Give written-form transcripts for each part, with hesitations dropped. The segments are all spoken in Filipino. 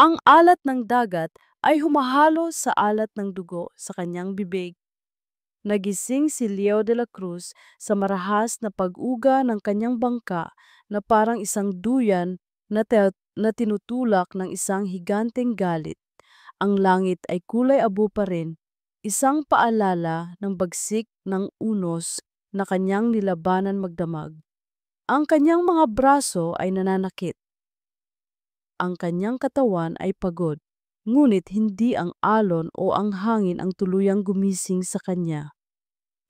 Ang alat ng dagat ay humahalo sa alat ng dugo sa kanyang bibig. Nagising si Leo de la Cruz sa marahas na pag-uga ng kanyang bangka na parang isang duyan na tinutulak ng isang higanteng galit. Ang langit ay kulay abo pa rin, isang paalala ng bagsik ng unos na kanyang nilabanan magdamag. Ang kanyang mga braso ay nananakit. Ang kanyang katawan ay pagod, ngunit hindi ang alon o ang hangin ang tuluyang gumising sa kanya.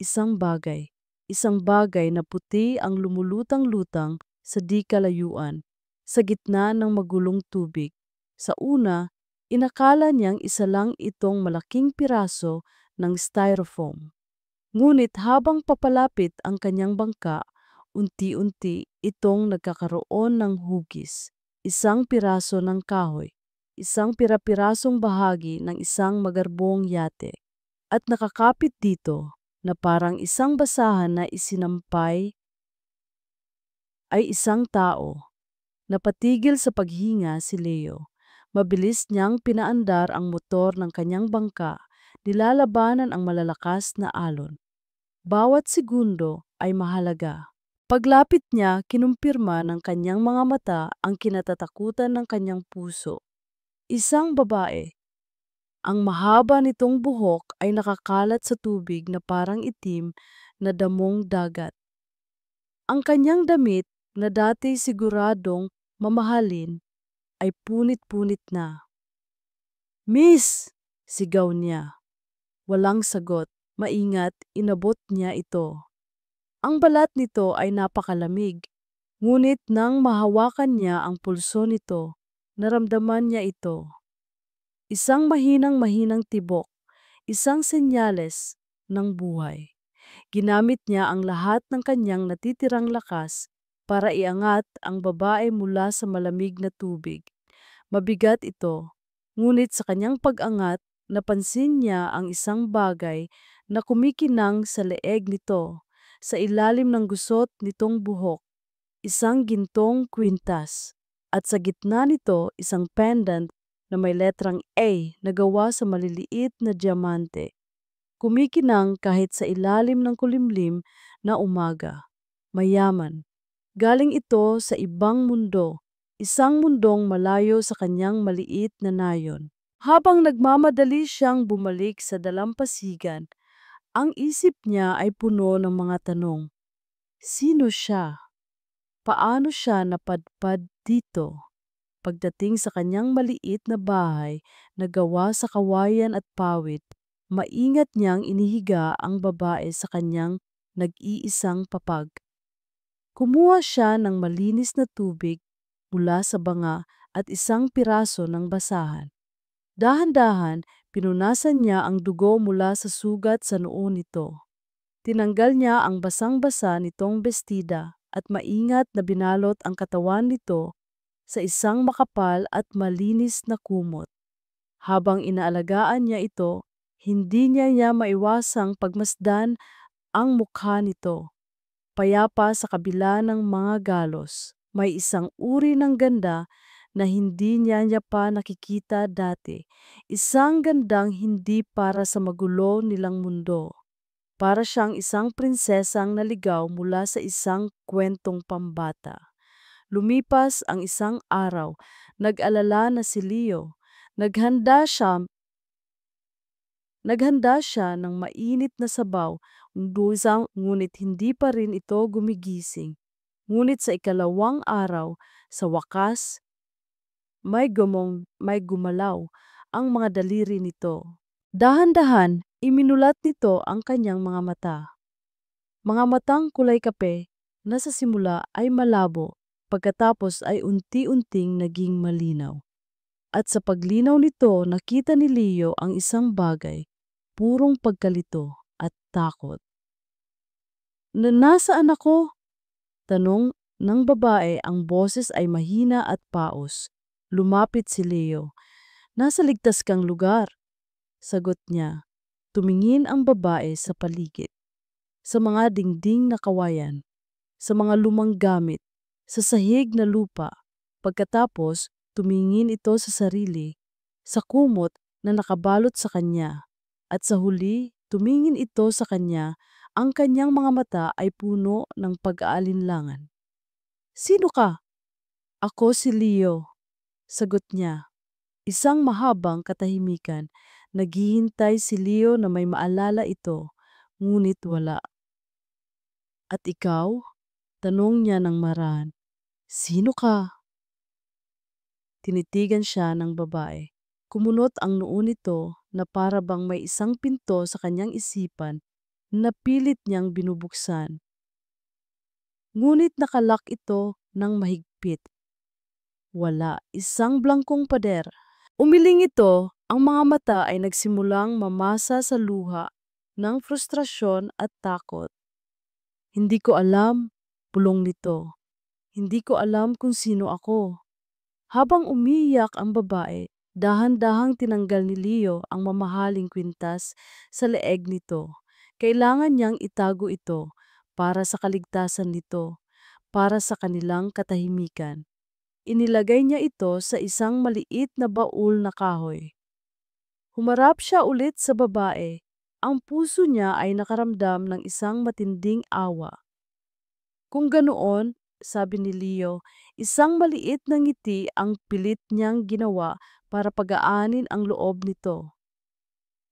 Isang bagay na puti ang lumulutang-lutang sa di kalayuan, sa gitna ng magulong tubig. Sa una, inakala niyang isa lang itong malaking piraso ng styrofoam. Ngunit habang papalapit ang kanyang bangka, unti-unti itong nagkakaroon ng hugis. Isang piraso ng kahoy, isang pirasong bahagi ng isang magarbong yate. At nakakapit dito na parang isang basahan na isinampay ay isang tao. Napatigil sa paghinga si Leo. Mabilis niyang pinaandar ang motor ng kanyang bangka, nilalabanan ang malalakas na alon. Bawat segundo ay mahalaga. Paglapit niya, kinumpirma ng kanyang mga mata ang kinatatakutan ng kanyang puso. Isang babae. Ang mahaba nitong buhok ay nakakalat sa tubig na parang itim na damong dagat. Ang kanyang damit na dati siguradong mamahalin ay punit-punit na. "Miss!" sigaw niya. Walang sagot. Maingat, inabot niya ito. Ang balat nito ay napakalamig, ngunit nang mahawakan niya ang pulso nito, naramdaman niya ito. Isang mahinang-mahinang tibok, isang senyales ng buhay. Ginamit niya ang lahat ng kanyang natitirang lakas para iangat ang babae mula sa malamig na tubig. Mabigat ito, ngunit sa kanyang pag-angat, napansin niya ang isang bagay na kumikinang sa leeg nito, sa ilalim ng gusot nitong buhok, isang gintong kwintas, at sa gitna nito isang pendant na may letrang A na gawa sa maliliit na diamante. Kumikinang kahit sa ilalim ng kulimlim na umaga. Mayaman. Galing ito sa ibang mundo, isang mundong malayo sa kanyang maliit na nayon. Habang nagmamadali siyang bumalik sa dalampasigan, ang isip niya ay puno ng mga tanong. Sino siya? Paano siya napadpad dito? Pagdating sa kanyang maliit na bahay na gawa sa kawayan at pawid, maingat niyang inihiga ang babae sa kanyang nag-iisang papag. Kumuha siya ng malinis na tubig mula sa banga at isang piraso ng basahan. Dahan-dahan, pinunasan niya ang dugo mula sa sugat sa noo nito. Tinanggal niya ang basang-basa nitong bestida at maingat na binalot ang katawan nito sa isang makapal at malinis na kumot. Habang inaalagaan niya ito, hindi niya maiwasang pagmasdan ang mukha nito. Payapa sa kabila ng mga galos, may isang uri ng ganda na hindi niya pa nakikita dati. Isang gandang hindi para sa magulo nilang mundo. Para siyang isang prinsesang naligaw mula sa isang kwentong pambata. Lumipas ang isang araw, nag-alala na si Leo. Naghanda siya Naghanda siya ng mainit na sabaw, ngunit hindi pa rin ito gumigising. Ngunit sa ikalawang araw, sa wakas, may gumalaw ang mga daliri nito. Dahan-dahan, iminulat nito ang kanyang mga mata. Mga matang kulay kape na sa simula ay malabo, pagkatapos ay unti-unting naging malinaw. At sa paglinaw nito, nakita ni Leo ang isang bagay, purong pagkalito at takot. Nasaan ako? Tanong ng babae, ang boses ay mahina at paos. Lumapit si Leo. Nasa ligtas kang lugar. Sagot niya. Tumingin ang babae sa paligid. Sa mga dingding na kawayan, sa mga lumang gamit, sa sahig na lupa. Pagkatapos, tumingin ito sa sarili, sa kumot na nakabalot sa kanya. At sa huli, tumingin ito sa kanya, ang kanyang mga mata ay puno ng pag-aalinlangan. "Sino ka?" "Ako si Leo," sagot niya. Isang mahabang katahimikan. Naghihintay si Leo na may maalala ito, ngunit wala. "At ikaw?" tanong niya ng marahan. "Sino ka?" Tinitigan siya ng babae. Kumunot ang noo nito na para bang may isang pinto sa kanyang isipan na pilit niyang binubuksan. Ngunit nakalak ito ng mahigpit. Wala, isang blangkong pader. Umiling ito, ang mga mata ay nagsimulang mamasa sa luha ng frustrasyon at takot. "Hindi ko alam," bulong nito. "Hindi ko alam kung sino ako." Habang umiiyak ang babae, dahan-dahang tinanggal ni Leo ang mamahaling kwintas sa leeg nito. Kailangan niyang itago ito para sa kaligtasan nito, para sa kanilang katahimikan. Inilagay niya ito sa isang maliit na baul na kahoy. Humarap siya ulit sa babae. Ang puso niya ay nakaramdam ng isang matinding awa. Kung ganoon, sabi ni Leo, isang maliit na ngiti ang pilit niyang ginawa para pagaanin ang loob nito.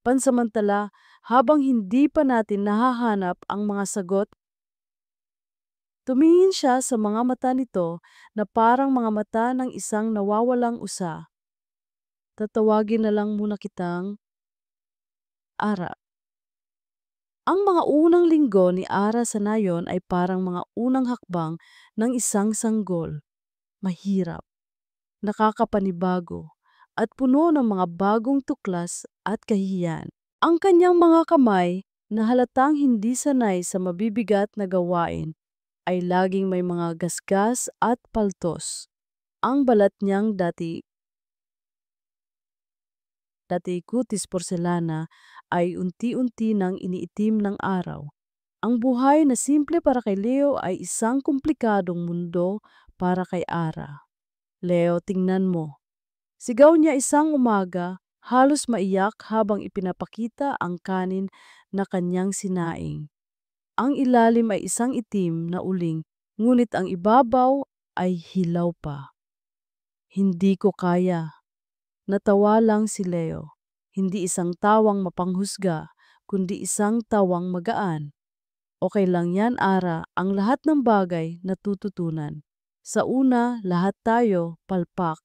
Pansamantala, habang hindi pa natin nahahanap ang mga sagot, tumingin siya sa mga mata nito na parang mga mata ng isang nawawalang usa. "Tatawagin na lang muna kitang Ara." Ang mga unang linggo ni Ara sa nayon ay parang mga unang hakbang ng isang sanggol. Mahirap, nakakapanibago, at puno ng mga bagong tuklas at kahihiyan. Ang kanyang mga kamay, na halatang hindi sanay sa mabibigat na gawain, ay laging may mga gasgas at paltos. Ang balat niyang dati kutis porselana ay unti-unti nang iniitim ng araw. Ang buhay na simple para kay Leo ay isang komplikadong mundo para kay Ara. "Leo, tingnan mo." Sigaw niya isang umaga, halos maiyak habang ipinapakita ang kanin na kanyang sinaing. Ang ilalim ay isang itim na uling, ngunit ang ibabaw ay hilaw pa. "Hindi ko kaya." Natawa lang si Leo. Hindi isang tawang mapanghusga, kundi isang tawang magaan. "Okay lang yan, Ara, ang lahat ng bagay natututunan. Sa una, lahat tayo palpak."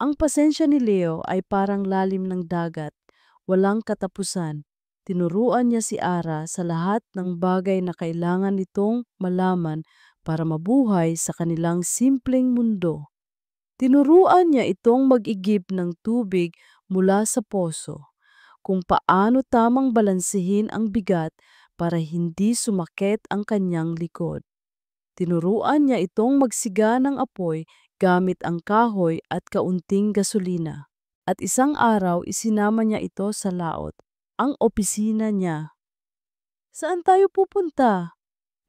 Ang pasensya ni Leo ay parang lalim ng dagat, walang katapusan. Tinuruan niya si Ara sa lahat ng bagay na kailangan nitong malaman para mabuhay sa kanilang simpleng mundo. Tinuruan niya itong mag-igib ng tubig mula sa poso, kung paano tamang balansehin ang bigat para hindi sumakit ang kanyang likod. Tinuruan niya itong magsiga ng apoy gamit ang kahoy at kaunting gasolina. At isang araw isinama niya ito sa laot, ang opisina niya. "Saan tayo pupunta?"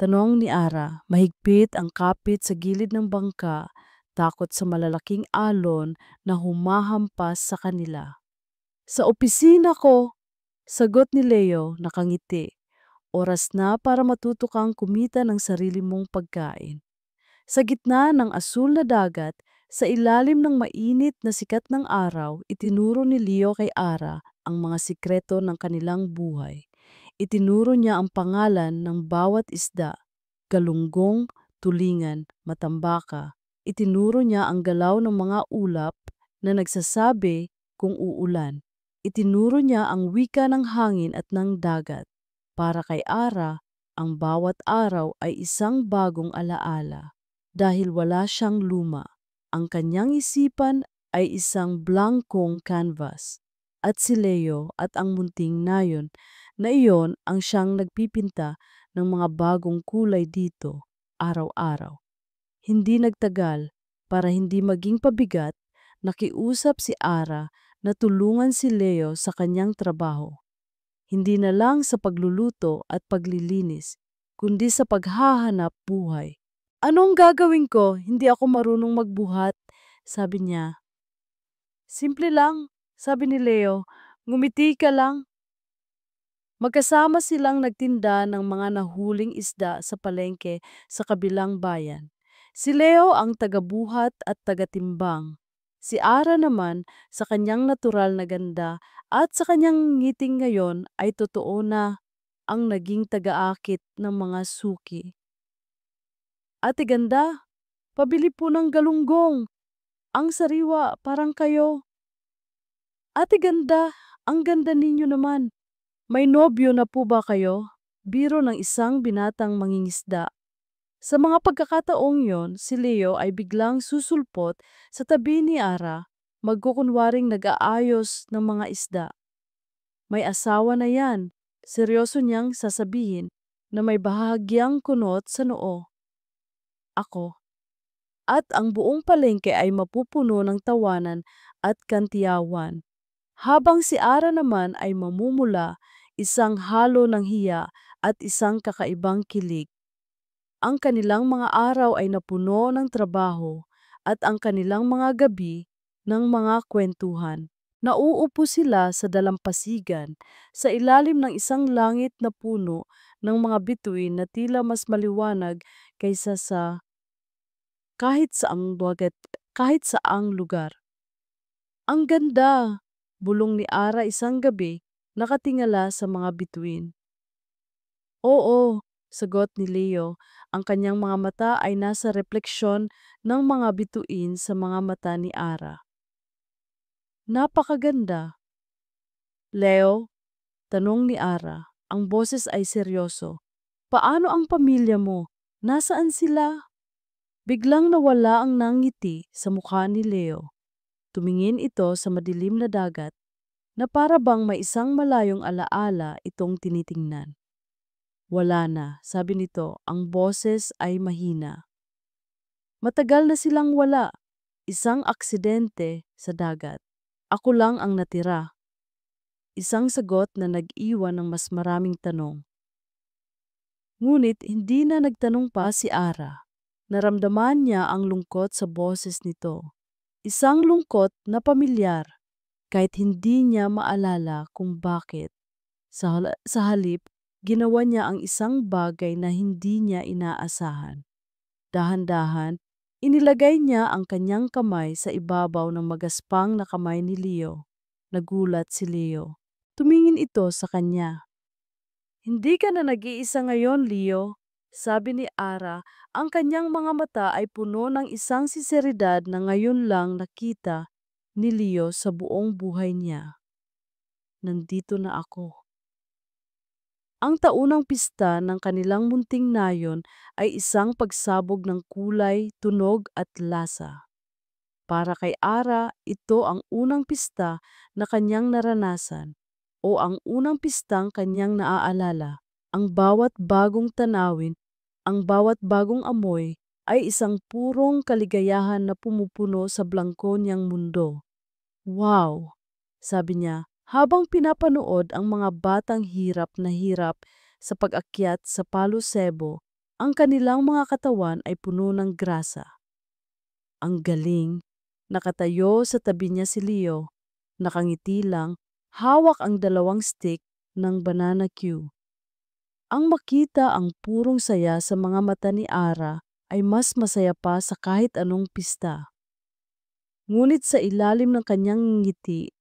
tanong ni Ara. Mahigpit ang kapit sa gilid ng bangka, takot sa malalaking alon na humahampas sa kanila. "Sa opisina ko," sagot ni Leo nakangiti. "Oras na para matuto kang kumita ng sarili mong pagkain." Sa gitna ng asul na dagat, sa ilalim ng mainit na sikat ng araw, itinuro ni Leo kay Ara ang mga sikreto ng kanilang buhay. Itinuro niya ang pangalan ng bawat isda, galunggong, tulingan, matambaka. Itinuro niya ang galaw ng mga ulap na nagsasabi kung uulan. Itinuro niya ang wika ng hangin at ng dagat. Para kay Ara, ang bawat araw ay isang bagong alaala. Dahil wala siyang luma, ang kanyang isipan ay isang blankong canvas. At si Leo at ang munting nayon na iyon ang siyang nagpipinta ng mga bagong kulay dito, araw-araw. Hindi nagtagal, para hindi maging pabigat, nakiusap si Ara na tulungan si Leo sa kanyang trabaho. Hindi na lang sa pagluluto at paglilinis, kundi sa paghahanap buhay. "Anong gagawin ko? Hindi ako marunong magbuhat," sabi niya. Simple lang, sabi ni Leo. Ngumiti ka lang. Magkasama silang nagtinda ng mga nahuling isda sa palengke sa kabilang bayan. Si Leo ang tagabuhat at tagatimbang. Si Ara naman sa kanyang natural na ganda at sa kanyang ngiting ngayon ay totoo na ang naging tagaakit ng mga suki. Ate ganda, pabili po ng galunggong. Ang sariwa, parang kayo. Ate ganda, ang ganda ninyo naman. May nobyo na po ba kayo? Biro ng isang binatang mangingisda. Sa mga pagkakataong yon, si Leo ay biglang susulpot sa tabi ni Ara, magkukunwaring nag-aayos ng mga isda. May asawa na yan. Seryoso niyang sasabihin na may bahagyang kunot sa noo. Ako. At ang buong palengke ay mapupuno ng tawanan at kantiyawan. Habang si Ara naman ay mamumula, isang halo ng hiya at isang kakaibang kilig. Ang kanilang mga araw ay napuno ng trabaho at ang kanilang mga gabi ng mga kwentuhan. Nauupo sila sa dalampasigan sa ilalim ng isang langit na puno ng mga bituin na tila mas maliwanag kaysa sa kahit saang lugar. Ang ganda! Bulong ni Ara isang gabi, nakatingala sa mga bituin. Oo, sagot ni Leo. Ang kanyang mga mata ay nasa refleksyon ng mga bituin sa mga mata ni Ara. Napakaganda. Leo, tanong ni Ara. Ang boses ay seryoso. Paano ang pamilya mo? Nasaan sila? Biglang nawala ang nangiti sa mukha ni Leo. Tumingin ito sa madilim na dagat na para bang may isang malayong alaala itong tinitingnan. Wala na, sabi nito, ang boses ay mahina. Matagal na silang wala, isang aksidente sa dagat. Ako lang ang natira. Isang sagot na nag-iwan ng mas maraming tanong. Ngunit hindi na nagtanong pa si Ara. Naramdaman niya ang lungkot sa boses nito. Isang lungkot na pamilyar, kahit hindi niya maalala kung bakit. Sa halip, ginawa niya ang isang bagay na hindi niya inaasahan. Dahan-dahan, inilagay niya ang kanyang kamay sa ibabaw ng magaspang na kamay ni Leo. Nagulat si Leo. Tumingin ito sa kanya. Hindi ka na nag-iisa ngayon, Leo. Sabi ni Ara, ang kanyang mga mata ay puno ng isang sinseridad na ngayon lang nakita ni Leo sa buong buhay niya. Nandito na ako. Ang taunang pista ng kanilang munting nayon ay isang pagsabog ng kulay, tunog at lasa. Para kay Ara, ito ang unang pista na kanyang naranasan o ang unang pistang kanyang naaalala. Ang bawat bagong tanawin, ang bawat bagong amoy ay isang purong kaligayahan na pumupuno sa blangko niyang mundo. Wow! Sabi niya, habang pinapanood ang mga batang hirap na hirap sa pag-akyat sa Palo Sebo, ang kanilang mga katawan ay puno ng grasa. Ang galing! Nakatayo sa tabi niya si Leo, nakangiti lang, hawak ang dalawang stick ng banana cue. Ang makita ang purong saya sa mga mata ni Ara ay mas masaya pa sa kahit anong pista. Ngunit sa ilalim ng kanyang ngiti,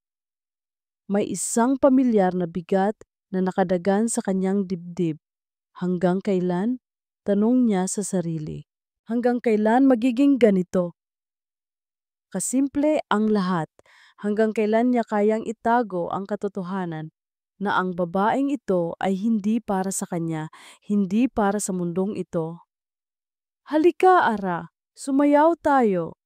may isang pamilyar na bigat na nakadagan sa kanyang dibdib. Hanggang kailan? Tanong niya sa sarili. Hanggang kailan magiging ganito? Kasimple ang lahat. Hanggang kailan niya kayang itago ang katotohanan na ang babaeng ito ay hindi para sa kanya, hindi para sa mundong ito. Halika, Ara, sumayaw tayo.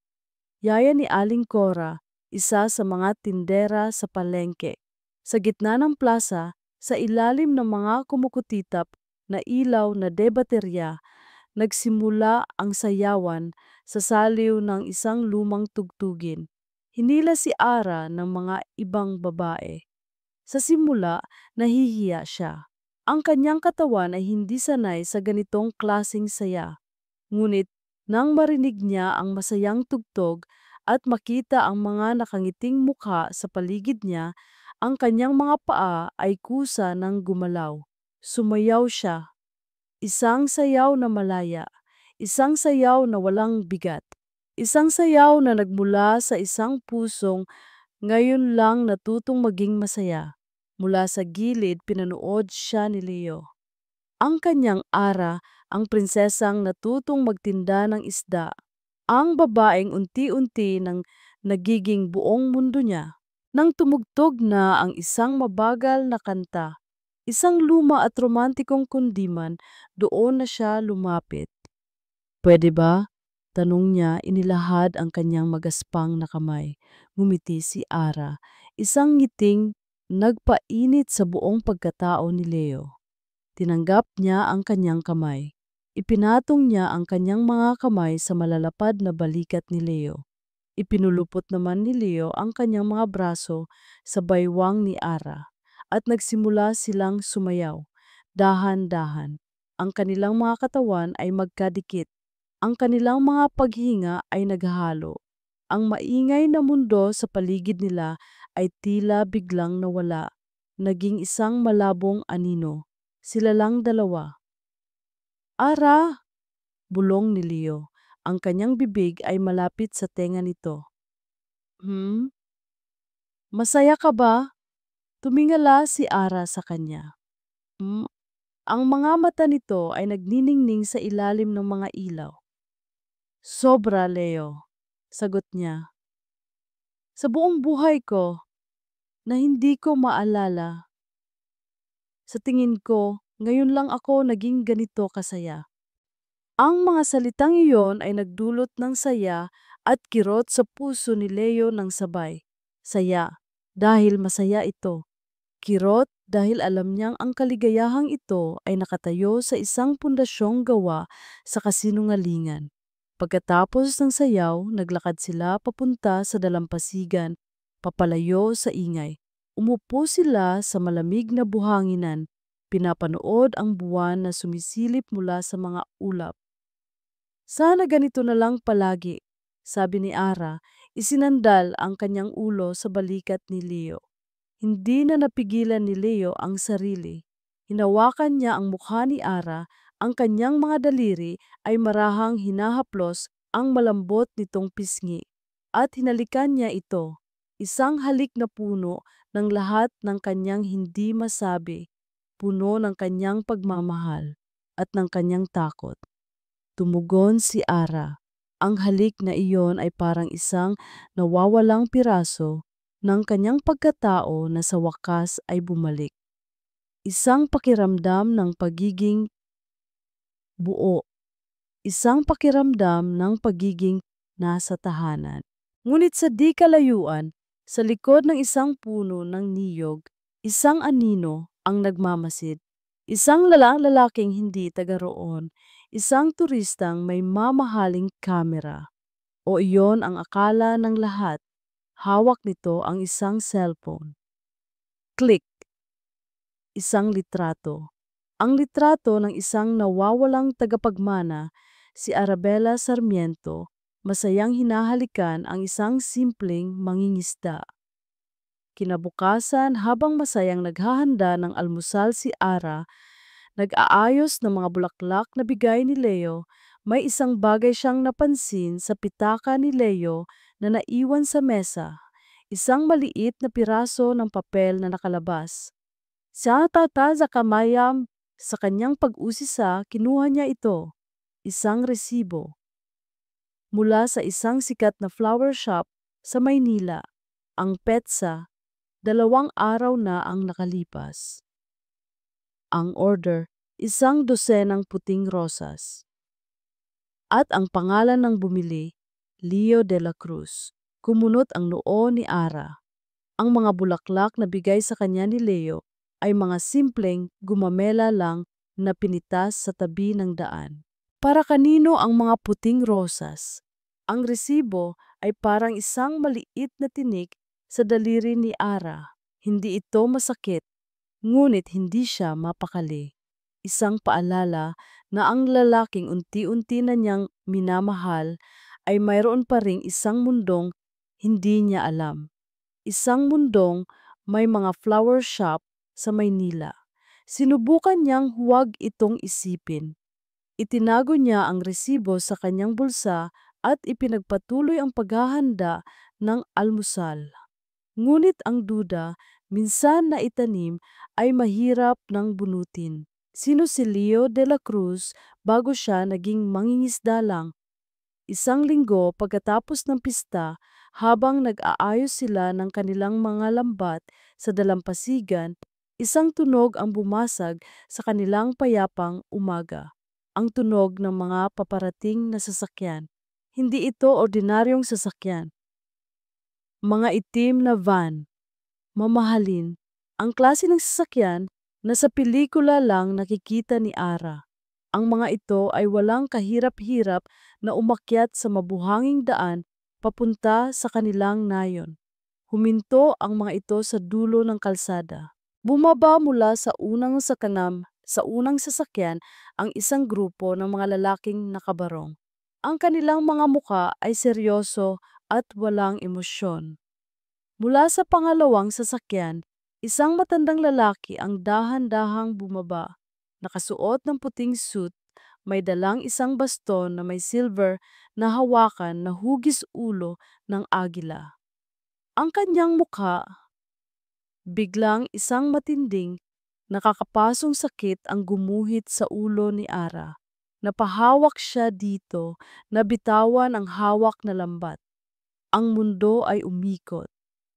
Yaya ni Aling Cora, isa sa mga tindera sa palengke. Sa gitna ng plaza, sa ilalim ng mga kumukutitap na ilaw na debaterya, nagsimula ang sayawan sa saliw ng isang lumang tugtugin. Hinila si Ara ng mga ibang babae. Sa simula, nahihiya siya. Ang kanyang katawan ay hindi sanay sa ganitong klasing saya. Ngunit nang marinig niya ang masayang tugtog at makita ang mga nakangiting mukha sa paligid niya, ang kanyang mga paa ay kusa ng gumalaw. Sumayaw siya, isang sayaw na malaya, isang sayaw na walang bigat, isang sayaw na nagmula sa isang pusong ngayon lang natutong maging masaya. Mula sa gilid pinanood siya ni Leo. Ang kanyang Ara, ang prinsesang natutong magtinda ng isda, ang babaeng unti-unti nang nagiging buong mundo niya. Nang tumugtog na ang isang mabagal na kanta, isang luma at romantikong kundiman, doon na siya lumapit. Pwede ba? Tanong niya, inilahad ang kanyang magaspang na kamay. Ngumiti si Ara, isang ngiting nagpainit sa buong pagkatao ni Leo. Tinanggap niya ang kanyang kamay. Ipinatong niya ang kanyang mga kamay sa malalapad na balikat ni Leo. Ipinulupot naman ni Leo ang kanyang mga braso sa baywang ni Ara at nagsimula silang sumayaw. Dahan-dahan. Ang kanilang mga katawan ay magkadikit. Ang kanilang mga paghinga ay naghahalo. Ang maingay na mundo sa paligid nila ay tila biglang nawala. Naging isang malabong anino. Sila lang dalawa. Ara! Bulong ni Leo. Ang kanyang bibig ay malapit sa tenga nito. Masaya ka ba? Tumingala si Ara sa kanya. Ang mga mata nito ay nagniningning sa ilalim ng mga ilaw. Sobra, Leo. Sagot niya. Sa buong buhay ko, na hindi ko maalala. Sa tingin ko, ngayon lang ako naging ganito kasaya. Ang mga salitang iyon ay nagdulot ng saya at kirot sa puso ni Leo ng sabay. Saya, dahil masaya ito. Kirot dahil alam niyang ang kaligayahang ito ay nakatayo sa isang pundasyong gawa sa kasinungalingan. Pagkatapos ng sayaw, naglakad sila papunta sa dalampasigan, papalayo sa ingay. Umupo sila sa malamig na buhanginan, pinapanood ang buwan na sumisilip mula sa mga ulap. Sana ganito na lang palagi, sabi ni Ara, isinandal ang kanyang ulo sa balikat ni Leo. Hindi na napigilan ni Leo ang sarili. Hinawakan niya ang mukha ni Ara, ang kanyang mga daliri ay marahang hinahaplos ang malambot nitong pisngi. At hinalikan niya ito, isang halik na puno ng lahat ng kanyang hindi masabi, puno ng kanyang pagmamahal at ng kanyang takot. Tumugon si Ara. Ang halik na iyon ay parang isang nawawalang piraso ng kanyang pagkatao na sa wakas ay bumalik. Isang pakiramdam ng pagiging buo. Isang pakiramdam ng pagiging nasa tahanan. Ngunit sa di kalayuan, sa likod ng isang puno ng niyog, isang anino ang nagmamasid. Isang lalaking hindi taga roon, isang turistang may mamahaling kamera. O iyon ang akala ng lahat. Hawak nito ang isang cellphone. Click! Isang litrato. Ang litrato ng isang nawawalang tagapagmana, si Arabella Sarmiento, masayang hinahalikan ang isang simpleng mangingisda. Kinabukasan habang masayang naghahanda ng almusal si Ara, nag-aayos ng mga bulaklak na bigay ni Leo, may isang bagay siyang napansin sa pitaka ni Leo na naiwan sa mesa. Isang maliit na piraso ng papel na nakalabas. Sa tata sa kamayam, sa kanyang pag-usisa, kinuha niya ito. Isang resibo. Mula sa isang sikat na flower shop sa Maynila. Ang petsa, 2 araw na ang nakalipas. Ang order, 1 dosenang puting rosas. At ang pangalan ng bumili, Leo de la Cruz. Kumunot ang noo ni Ara. Ang mga bulaklak na bigay sa kanya ni Leo ay mga simpleng gumamela lang na pinitas sa tabi ng daan. Para kanino ang mga puting rosas? Ang resibo ay parang isang maliit na tinik sa daliri ni Ara. Hindi ito masakit, ngunit hindi siya mapakali. Isang paalala na ang lalaking unti-unti na niyang minamahal ay mayroon pa ring isang mundong hindi niya alam. Isang mundong may mga flower shop sa Maynila. Sinubukan niyang huwag itong isipin. Itinago niya ang resibo sa kanyang bulsa at ipinagpatuloy ang paghahanda ng almusal. Ngunit ang duda, minsan na itanim, ay mahirap ng bunutin. Sino si Leo de la Cruz bago siya naging mangingisda lang? Isang linggo pagkatapos ng pista, habang nag-aayos sila ng kanilang mga lambat sa dalampasigan, isang tunog ang bumasag sa kanilang payapang umaga. Ang tunog ng mga paparating na sasakyan. Hindi ito ordinaryong sasakyan. Mga itim na van, mamahalin, ang klase ng sasakyan na sa pelikula lang nakikita ni Ara. Ang mga ito ay walang kahirap-hirap na umakyat sa mabuhanging daan papunta sa kanilang nayon. Huminto ang mga ito sa dulo ng kalsada. Bumaba mula sa unang sasakyan ang isang grupo ng mga lalaking nakabarong. Ang kanilang mga muka ay seryoso at walang emosyon. Mula sa pangalawang sasakyan, isang matandang lalaki ang dahan-dahang bumaba. Nakasuot ng puting suit, may dalang isang baston na may silver na hawakan na hugis ulo ng agila. Ang kanyang mukha, biglang isang matinding, nakakapasong sakit ang gumuhit sa ulo ni Ara. Napahawak siya dito, nabitawan ang hawak na lambat. Ang mundo ay umikot.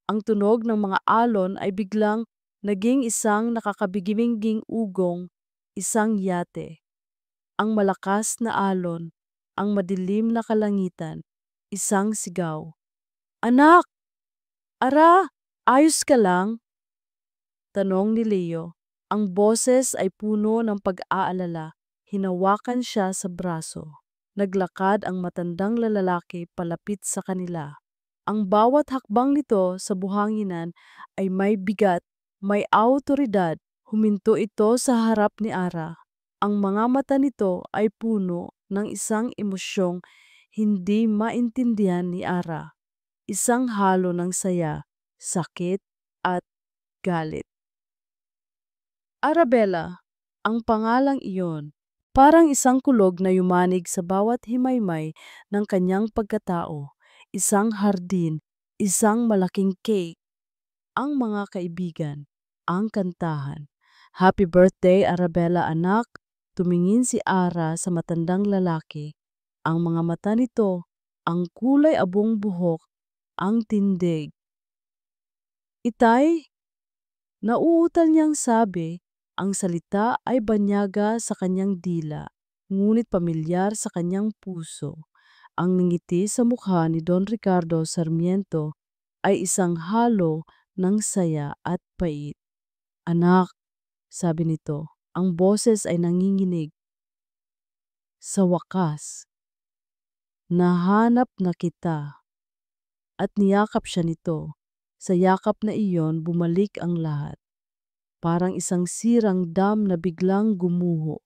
Ang tunog ng mga alon ay biglang naging isang nakakabigiminging ugong, isang yate. Ang malakas na alon, ang madilim na kalangitan, isang sigaw. Anak! Ara! Ayos ka lang? Tanong ni Leo. Ang boses ay puno ng pag-aalala. Hinawakan siya sa braso. Naglakad ang matandang lalaki palapit sa kanila. Ang bawat hakbang nito sa buhanginan ay may bigat, may awtoridad. Huminto ito sa harap ni Ara. Ang mga mata nito ay puno ng isang emosyong hindi maintindihan ni Ara. Isang halo ng saya, sakit, at galit. Arabella, ang pangalang iyon, parang isang kulog na yumanig sa bawat himaymay ng kanyang pagkatao. Isang hardin, isang malaking cake, ang mga kaibigan, ang kantahan. Happy birthday, Arabella anak! Tumingin si Ara sa matandang lalaki. Ang mga mata nito, ang kulay abong buhok, ang tindig. Itay, nauutal niyang sabi, ang salita ay banyaga sa kanyang dila, ngunit pamilyar sa kanyang puso. Ang ngiti sa mukha ni Don Ricardo Sarmiento ay isang halo ng saya at pait. Anak, sabi nito, ang boses ay nanginginig. Sa wakas, nahanap na kita. At niyakap siya nito. Sa yakap na iyon bumalik ang lahat. Parang isang sirang dam na biglang gumuho.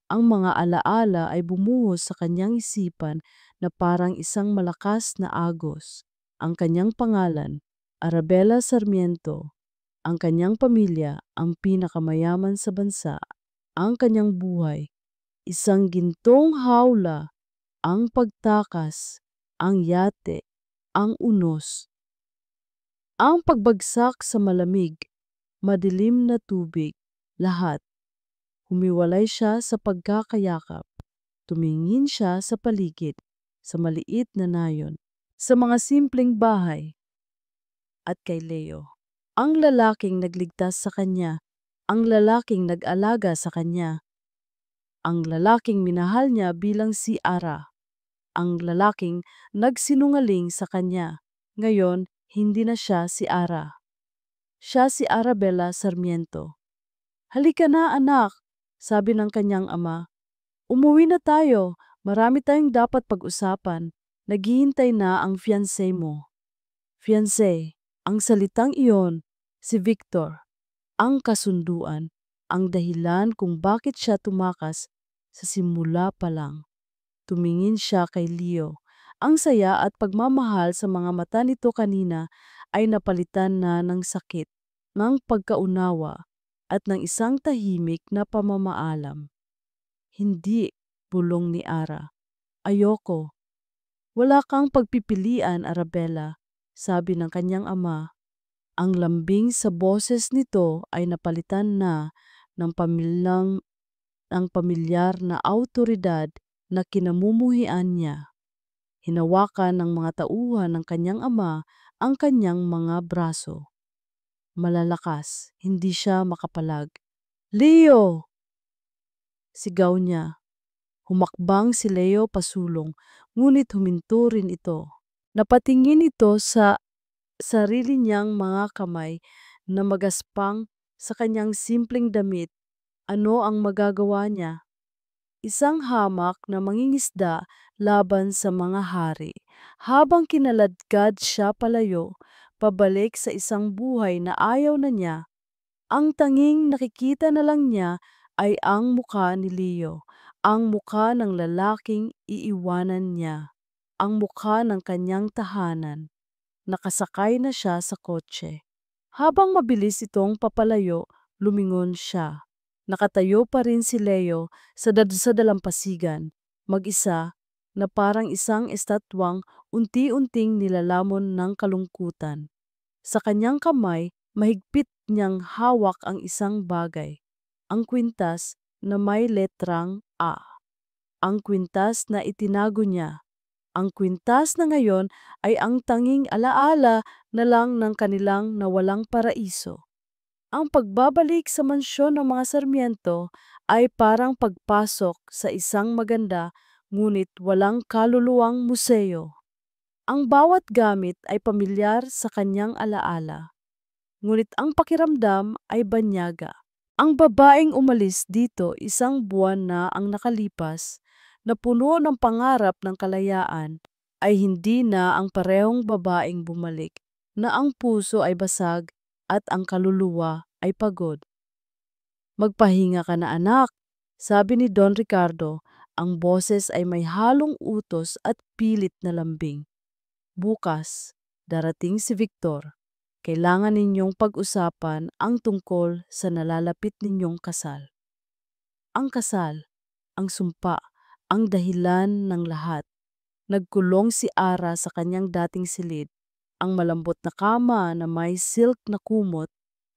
Ang mga alaala ay bumuhos sa kanyang isipan na parang isang malakas na agos. Ang kanyang pangalan, Arabella Sarmiento, ang kanyang pamilya, ang pinakamayaman sa bansa, ang kanyang buhay, isang gintong hawla, ang pagtakas, ang yate, ang unos, ang pagbagsak sa malamig, madilim na tubig, lahat. Humiwalay siya sa pagkakayakap. Tumingin siya sa paligid, sa maliit na nayon, sa mga simpleng bahay, at kay Leo. Ang lalaking nagligtas sa kanya, ang lalaking nag-alaga sa kanya, ang lalaking minahal niya bilang si Ara, ang lalaking nagsinungaling sa kanya. Ngayon, hindi na siya si Ara. Siya si Arabella Sarmiento. Halika na anak, sabi ng kanyang ama. Umuwi na tayo, marami tayong dapat pag-usapan. Naghihintay na ang fiancé mo. Fiancé, ang salitang iyon, si Victor. Ang kasunduan, ang dahilan kung bakit siya tumakas sa simula pa lang. Tumingin siya kay Leo Ang saya at pagmamahal sa mga mata nito kanina ay napalitan na ng sakit, ng pagkaunawa, at ng isang tahimik na pamamaalam. Hindi, bulong ni Ara. Ayoko. Wala kang pagpipilian, Arabella, sabi ng kanyang ama. Ang lambing sa boses nito ay napalitan na ng pamilyar na awtoridad na kinamumuhian niya. Hinawakan ng mga tauhan ng kanyang ama ang kanyang mga braso. Malalakas, hindi siya makapalag. Leo! Sigaw niya. Humakbang si Leo pasulong, ngunit huminto rin ito. Napatingin ito sa sarili niyang mga kamay na magaspang sa kanyang simpleng damit. Ano ang magagawa niya? Isang hamak na mangingisda laban sa mga hari. Habang kinaladkad siya palayo, pabalik sa isang buhay na ayaw na niya, ang tanging nakikita na lang niya ay ang mukha ni Leo, ang mukha ng lalaking iiwanan niya, ang mukha ng kanyang tahanan. Nakasakay na siya sa kotse. Habang mabilis itong papalayo, lumingon siya. Nakatayo pa rin si Leo sa dalampasigan, mag-isa, na parang isang estatwang unti-unting nilalamon ng kalungkutan. Sa kanyang kamay, mahigpit niyang hawak ang isang bagay, ang kwintas na may letrang A. Ang kwintas na itinago niya. Ang kwintas na ngayon ay ang tanging alaala na lang ng kanilang nawalang paraiso. Ang pagbabalik sa mansyon ng mga Sarmiento ay parang pagpasok sa isang maganda ngunit walang kaluluwang museo. Ang bawat gamit ay pamilyar sa kanyang alaala, ngunit ang pakiramdam ay banyaga. Ang babaeng umalis dito isang buwan na ang nakalipas, na puno ng pangarap ng kalayaan, ay hindi na ang parehong babaeng bumalik, na ang puso ay basag at ang kaluluwa ay pagod. Magpahinga ka na anak, sabi ni Don Ricardo, ang boses ay may halong utos at pilit na lambing. Bukas, darating si Victor. Kailangan ninyong pag-usapan ang tungkol sa nalalapit ninyong kasal. Ang kasal, ang sumpa, ang dahilan ng lahat. Nagkulong si Ara sa kanyang dating silid. Ang malambot na kama na may silk na kumot,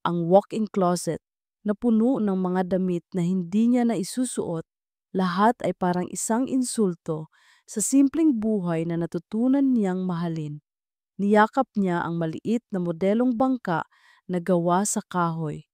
ang walk-in closet na puno ng mga damit na hindi niya na isusuot, lahat ay parang isang insulto sa simpleng buhay na natutunan niyang mahalin. Niyakap niya ang maliit na modelong bangka na gawa sa kahoy.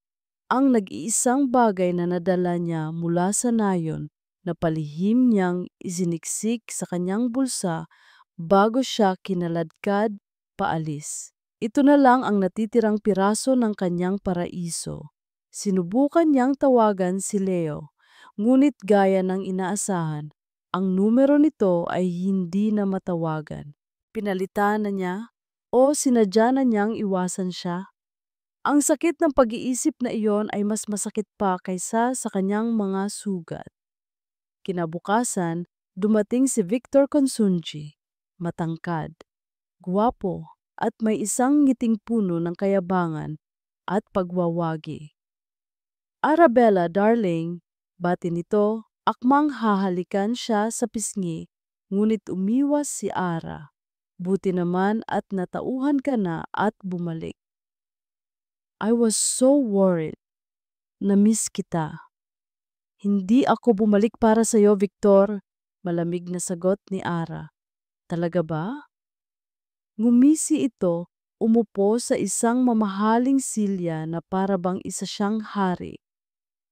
Ang nag-iisang bagay na nadala niya mula sa nayon na palihim niyang iziniksik sa kanyang bulsa bago siya kinaladkad paalis. Ito na lang ang natitirang piraso ng kanyang paraiso. Sinubukan niyang tawagan si Leo, ngunit gaya ng inaasahan, ang numero nito ay hindi na matawagan. Pinalitan na niya o sinadya na niyang iwasan siya? Ang sakit ng pag-iisip na iyon ay mas masakit pa kaysa sa kanyang mga sugat. Kinabukasan, dumating si Victor Consunji, matangkad, guwapo, at may isang ngiting puno ng kayabangan at pagwawagi. Arabella, darling, bati nito, akmang hahalikan siya sa pisngi, ngunit umiwas si Ara. Buti naman at natauhan ka na at bumalik. I was so worried. Na-miss kita. Hindi ako bumalik para sa'yo, Victor. Malamig na sagot ni Ara. Talaga ba? Ngumisi ito, umupo sa isang mamahaling silya na parabang isa siyang hari.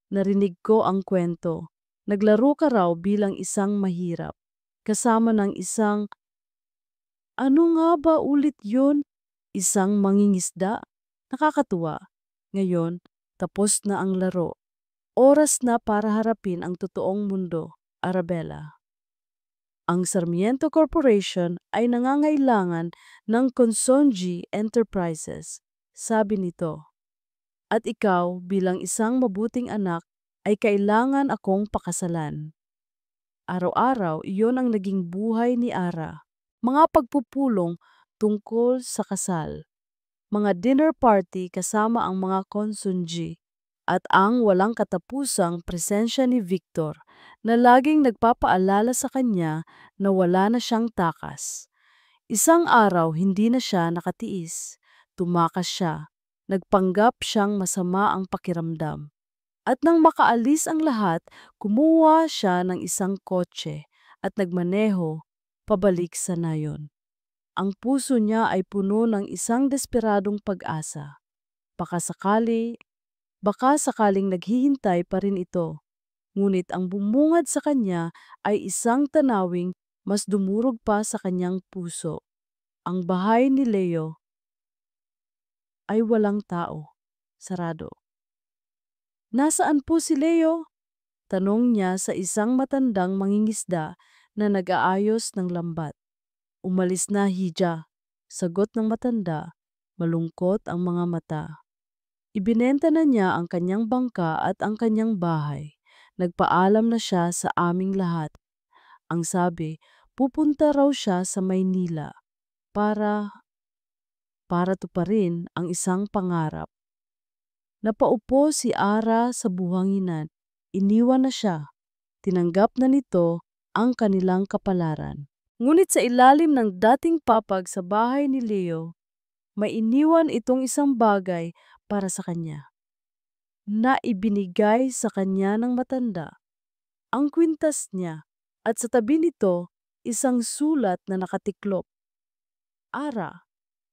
Narinig ko ang kwento. Naglaro ka raw bilang isang mahirap. Kasama ng isang, ano nga ba ulit yun? Isang mangingisda? Nakakatuwa. Ngayon, tapos na ang laro. Oras na para harapin ang totoong mundo, Arabella. Ang Sarmiento Corporation ay nangangailangan ng Consonji Enterprises, sabi nito. At ikaw bilang isang mabuting anak ay kailangan akong pakasalan. Araw-araw iyon ang naging buhay ni Ara. mga pagpupulong tungkol sa kasal, mga dinner party kasama ang mga konsunji, at ang walang katapusang presensya ni Victor na laging nagpapaalala sa kanya na wala na siyang takas. Isang araw hindi na siya nakatiis. Tumakas siya. Nagpanggap siyang masama ang pakiramdam. At nang makaalis ang lahat, kumuha siya ng isang kotse at nagmaneho pabalik sa nayon. Ang puso niya ay puno ng isang desperadong pag-asa. Baka sakali, baka sakaling naghihintay pa rin ito. Ngunit ang bumungad sa kanya ay isang tanawing mas dumurog pa sa kanyang puso. Ang bahay ni Leo ay walang tao. Sarado. Nasaan po si Leo? Tanong niya sa isang matandang mangingisda na nag-aayos ng lambat. Umalis na, Hija. Sagot ng matanda, malungkot ang mga mata. Ibinenta na niya ang kanyang bangka at ang kanyang bahay. Nagpaalam na siya sa aming lahat. Ang sabi, pupunta raw siya sa Maynila para tuparin ang isang pangarap. Napaupo si Ara sa buhanginan. Iniwan na siya. Tinanggap na nito ang kanilang kapalaran. Ngunit sa ilalim ng dating papag sa bahay ni Leo, may iniwan itong isang bagay para sa kanya na ibinigay sa kanya ng matanda. Ang kwintas niya at sa tabi nito isang sulat na nakatiklop. Ara,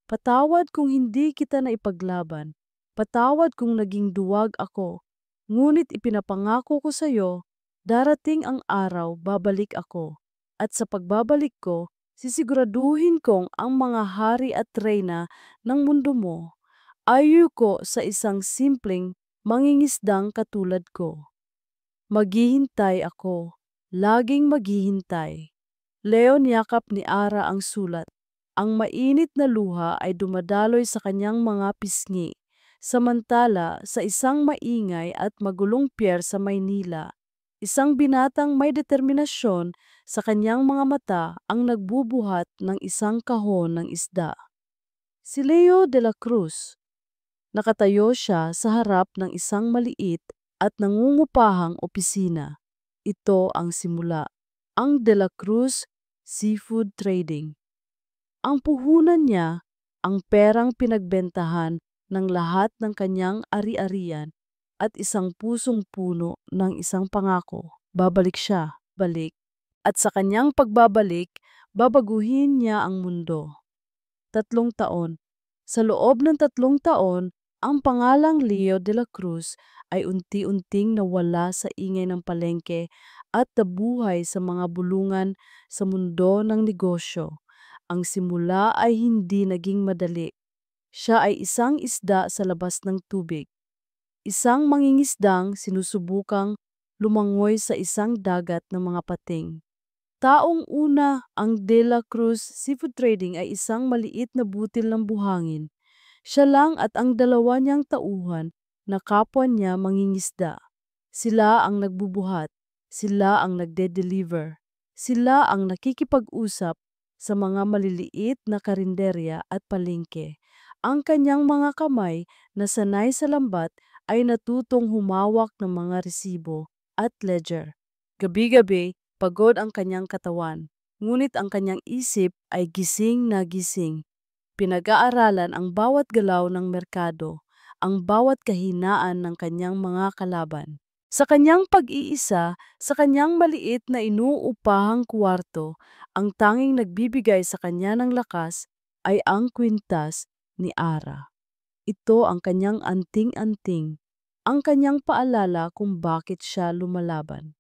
patawad kung hindi kita na ipaglaban. Patawad kung naging duwag ako. Ngunit ipinapangako ko sa iyo, darating ang araw babalik ako. At sa pagbabalik ko, sisiguraduhin kong ang mga hari at reyna ng mundo mo ayuko sa isang simpleng mangingisdang katulad ko. Maghihintay ako, laging maghihintay. Leo niyakap ni Ara ang sulat. Ang mainit na luha ay dumadaloy sa kanyang mga pisngi. Samantala, sa isang maingay at magulong pier sa Maynila, isang binatang may determinasyon sa kanyang mga mata ang nagbubuhat ng isang kahon ng isda. Si Leo de la Cruz. Nakatayo siya sa harap ng isang maliit at nangungupahang opisina. Ito ang simula. Ang De La Cruz Seafood Trading. Ang puhunan niya, ang perang pinagbentahan ng lahat ng kanyang ari-arian at isang pusong puno ng isang pangako. Babalik siya, balik. At sa kanyang pagbabalik, babaguhin niya ang mundo. 3 taon. Sa loob ng 3 taon, ang pangalang Leo de la Cruz ay unti-unting nawala sa ingay ng palengke at nabuhay sa mga bulungan sa mundo ng negosyo. Ang simula ay hindi naging madali. Siya ay isang isda sa labas ng tubig. Isang mangingisdang sinusubukang lumangoy sa isang dagat ng mga pating. Taong una, ang De La Cruz Seafood Trading ay isang maliit na butil ng buhangin. Siya lang at ang dalawa niyang tauhan na kapwa niya mangingisda. Sila ang nagbubuhat, sila ang nagde-deliver, sila ang nakikipag-usap sa mga maliliit na karinderya at palengke. Ang kanyang mga kamay na sanay sa lambat ay natutong humawak ng mga resibo at ledger. Gabi-gabi, pagod ang kanyang katawan, ngunit ang kanyang isip ay gising na gising. Pinag-aaralan ang bawat galaw ng merkado, ang bawat kahinaan ng kanyang mga kalaban. Sa kanyang pag-iisa, sa kanyang maliit na inuupahang kwarto, ang tanging nagbibigay sa kanya ng lakas ay ang kwintas ni Ara. Ito ang kanyang anting-anting, ang kanyang paalala kung bakit siya lumalaban.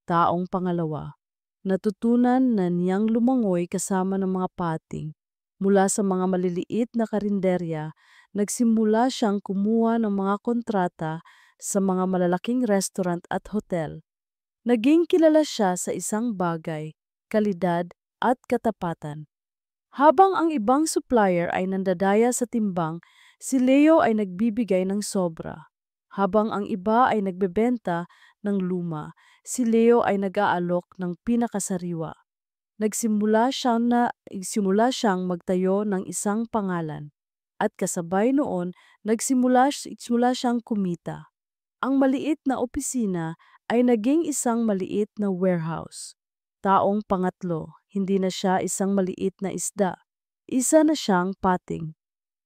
Taong pangalawa, natutunan na niyang lumangoy kasama ng mga pating. Mula sa mga maliliit na karinderya, nagsimula siyang kumuha ng mga kontrata sa mga malalaking restaurant at hotel. Naging kilala siya sa isang bagay, kalidad at katapatan. Habang ang ibang supplier ay nandadaya sa timbang, si Leo ay nagbibigay ng sobra. Habang ang iba ay nagbebenta ng luma, si Leo ay nag-aalok ng pinakasariwa. Nagsimula siyang magtayo ng isang pangalan. At kasabay noon, nagsimula siyang kumita. Ang maliit na opisina ay naging isang maliit na warehouse. Taong pangatlo, hindi na siya isang maliit na isda. Isa na siyang pating.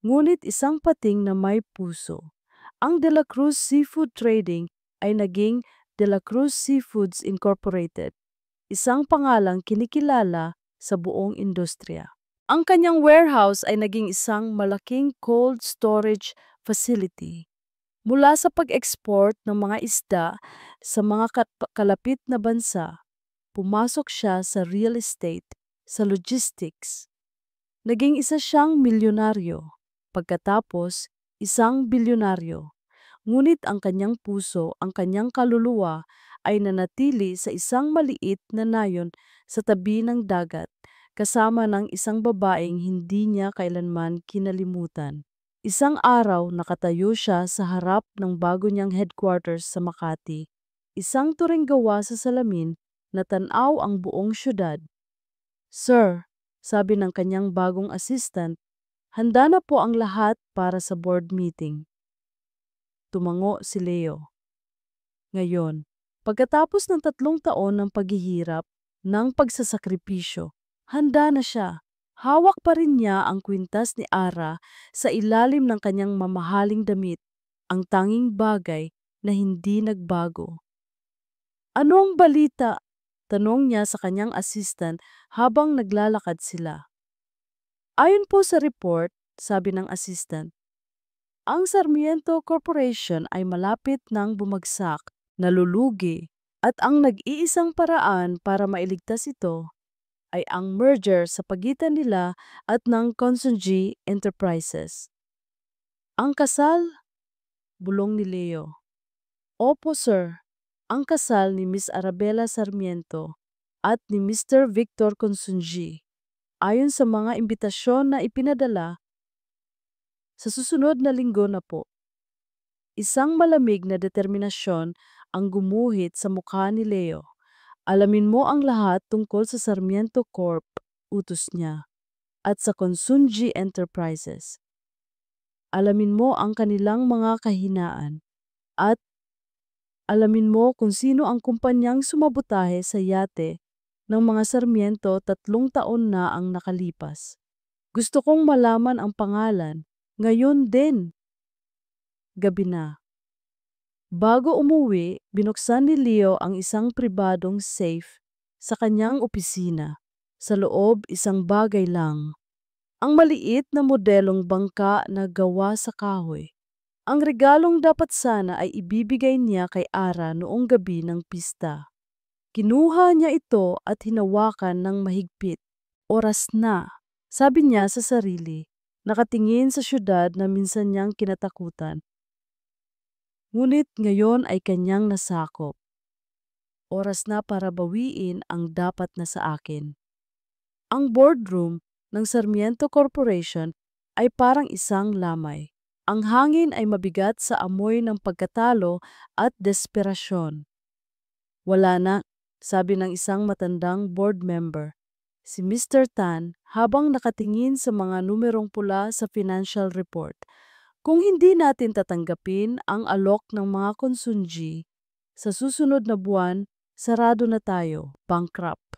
Ngunit isang pating na may puso. Ang De La Cruz Seafood Trading ay naging De La Cruz Seafoods Incorporated, isang pangalang kinikilala sa buong industriya. Ang kanyang warehouse ay naging isang malaking cold storage facility. Mula sa pag-export ng mga isda sa mga kalapit na bansa, pumasok siya sa real estate, sa logistics. Naging isa siyang milyonaryo, pagkatapos isang bilyonaryo. Ngunit ang kanyang puso, ang kanyang kaluluwa ay nanatili sa isang maliit na nayon sa tabi ng dagat, kasama ng isang babaeng hindi niya kailanman kinalimutan. Isang araw nakatayo siya sa harap ng bago niyang headquarters sa Makati. Isang turing gawa sa salamin na tanaw ang buong syudad. "Sir," sabi ng kanyang bagong assistant, "handa na po ang lahat para sa board meeting." Tumango si Leo. Ngayon, pagkatapos ng 3 taon ng paghihirap, ng pagsasakripisyo, handa na siya. Hawak pa rin niya ang kwintas ni Ara sa ilalim ng kanyang mamahaling damit, ang tanging bagay na hindi nagbago. "Ano ang balita?" tanong niya sa kanyang assistant habang naglalakad sila. "Ayon po sa report," sabi ng assistant, "ang Sarmiento Corporation ay malapit nang bumagsak, nalulugi, at ang nag-iisang paraan para mailigtas ito ay ang merger sa pagitan nila at ng Consunji Enterprises." "Ang kasal?" bulong ni Leo. "Opo, sir. Ang kasal ni Miss Arabella Sarmiento at ni Mr. Victor Consunji, ayon sa mga imbitasyon na ipinadala, sa susunod na linggo na po." Isang malamig na determinasyon ang gumuhit sa mukha ni Leo. "Alamin mo ang lahat tungkol sa Sarmiento Corp," utos niya, "at sa Consunji Enterprises. Alamin mo ang kanilang mga kahinaan at alamin mo kung sino ang kumpanyang sumabotahe sa yate ng mga Sarmiento 3 taon na ang nakalipas. Gusto kong malaman ang pangalan, ngayon din." Gabi na. Bago umuwi, binuksan ni Leo ang isang pribadong safe sa kanyang opisina. Sa loob, isang bagay lang. Ang maliit na modelong bangka na gawa sa kahoy. Ang regalong dapat sana ay ibibigay niya kay Ara noong gabi ng pista. Kinuha niya ito at hinawakan ng mahigpit. Oras na, sabi niya sa sarili, nakatingin sa syudad na minsan niyang kinatakutan. Ngunit ngayon ay kanyang nasakop. Oras na para bawiin ang dapat na sa akin. Ang boardroom ng Sarmiento Corporation ay parang isang lamay. Ang hangin ay mabigat sa amoy ng pagkatalo at desperasyon. "Wala na," sabi ng isang matandang board member, si Mr. Tan, habang nakatingin sa mga numerong pula sa financial report. "Kung hindi natin tatanggapin ang alok ng mga konsunji, sa susunod na buwan, sarado na tayo, bankrupt."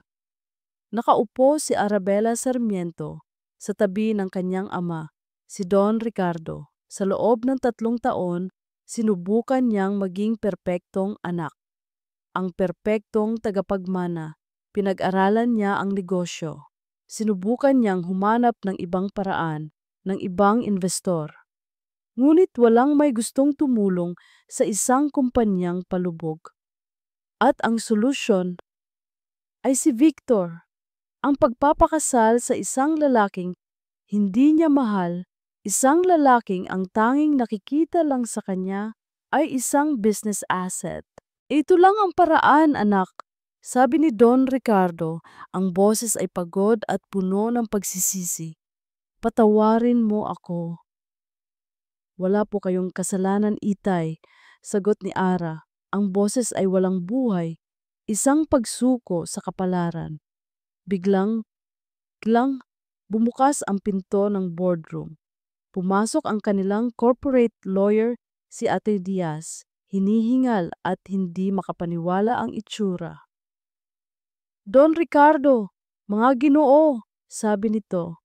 Nakaupo si Arabella Sarmiento sa tabi ng kanyang ama, si Don Ricardo. Sa loob ng 3 taon, sinubukan niyang maging perpektong anak. Ang perpektong tagapagmana. Pinag-aralan niya ang negosyo. Sinubukan niyang humanap ng ibang paraan, ng ibang investor. Ngunit walang may gustong tumulong sa isang kumpanyang palubog. At ang solusyon ay si Victor. Ang pagpapakasal sa isang lalaking hindi niya mahal, isang lalaking ang tanging nakikita lang sa kanya ay isang business asset. "Ito lang ang paraan, anak," sabi ni Don Ricardo. Ang boses ay pagod at puno ng pagsisisi. "Patawarin mo ako." "Wala po kayong kasalanan, Itay," sagot ni Ara. Ang boses ay walang buhay, isang pagsuko sa kapalaran. Biglang, biglang bumukas ang pinto ng boardroom. Pumasok ang kanilang corporate lawyer, si Ate Diaz. Hinihingal at hindi makapaniwala ang itsura. Don Ricardo, mga ginoo, sabi nito.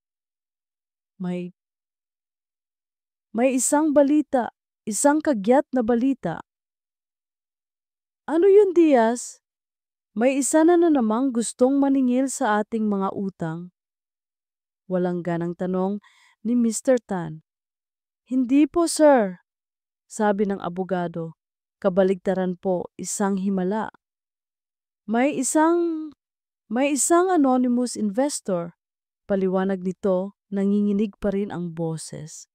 May isang balita, isang kagyat na balita. Ano yun, Diaz? May isa na namang gustong maningil sa ating mga utang. Walang ganang tanong ni Mr. Tan. Hindi po, sir, sabi ng abogado. Kabaligtaran po, isang himala. May isang anonymous investor. Paliwanag nito, nanginginig pa rin ang boses.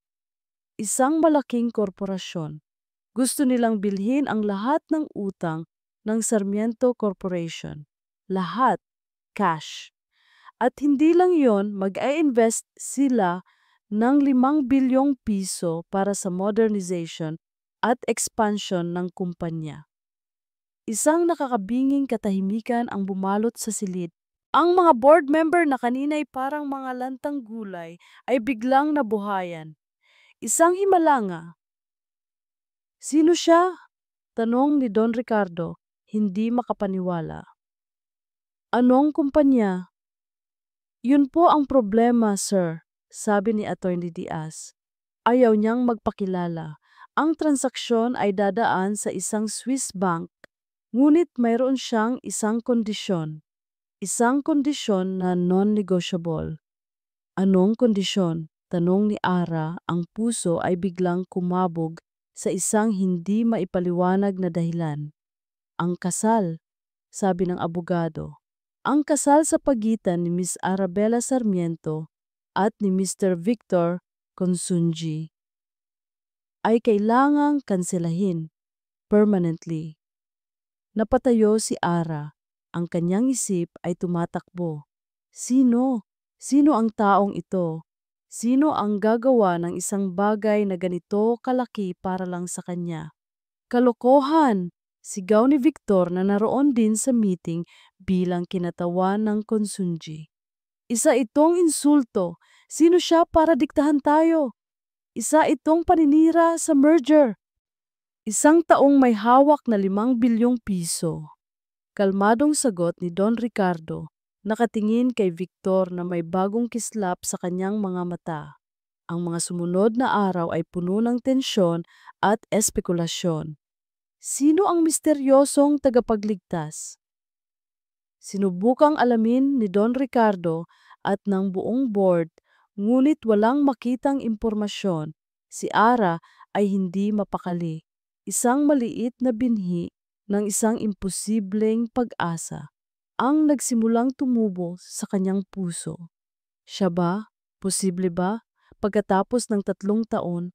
Isang malaking korporasyon. Gusto nilang bilhin ang lahat ng utang ng Sarmiento Corporation. Lahat. Cash. At hindi lang yon, mag-i-invest sila ng 5 bilyong piso para sa modernization at expansion ng kumpanya. Isang nakakabinging katahimikan ang bumalot sa silid. Ang mga board member na kanina'y parang mga lantang gulay ay biglang nabuhayan. Isang himala nga. Sino siya? Tanong ni Don Ricardo, hindi makapaniwala. Anong kumpanya? Yun po ang problema, sir, sabi ni Atty. Diaz. Ayaw niyang magpakilala. Ang transaksyon ay dadaan sa isang Swiss bank, ngunit mayroon siyang isang kondisyon. Isang kondisyon na non-negotiable. Anong kondisyon? Tanong ni Ara, ang puso ay biglang kumabog sa isang hindi maipaliwanag na dahilan. Ang kasal, sabi ng abogado. Ang kasal sa pagitan ni Miss Arabella Sarmiento at ni Mr. Victor Consunji ay kailangang kanselahin permanently. Napatayo si Ara. Ang kanyang isip ay tumatakbo. Sino? Sino ang taong ito? Sino ang gagawa ng isang bagay na ganito kalaki para lang sa kanya? Kalokohan! Sigaw ni Victor na naroon din sa meeting bilang kinatawan ng Consunji. Isa itong insulto. Sino siya para diktahan tayo? Isa itong paninira sa merger. Isang taong may hawak na 5 bilyong piso. Kalmadong sagot ni Don Ricardo, nakatingin kay Victor na may bagong kislap sa kanyang mga mata. Ang mga sumunod na araw ay puno ng tensyon at espekulasyon. Sino ang misteryosong tagapagligtas? Sinubukang alamin ni Don Ricardo at ng buong board, ngunit walang makitang impormasyon. Si Ara ay hindi mapakali. Isang maliit na binhi ng isang imposibleng pag-asa ang nagsimulang tumubo sa kanyang puso. Siya ba? Posible ba? Pagkatapos ng 3 taon,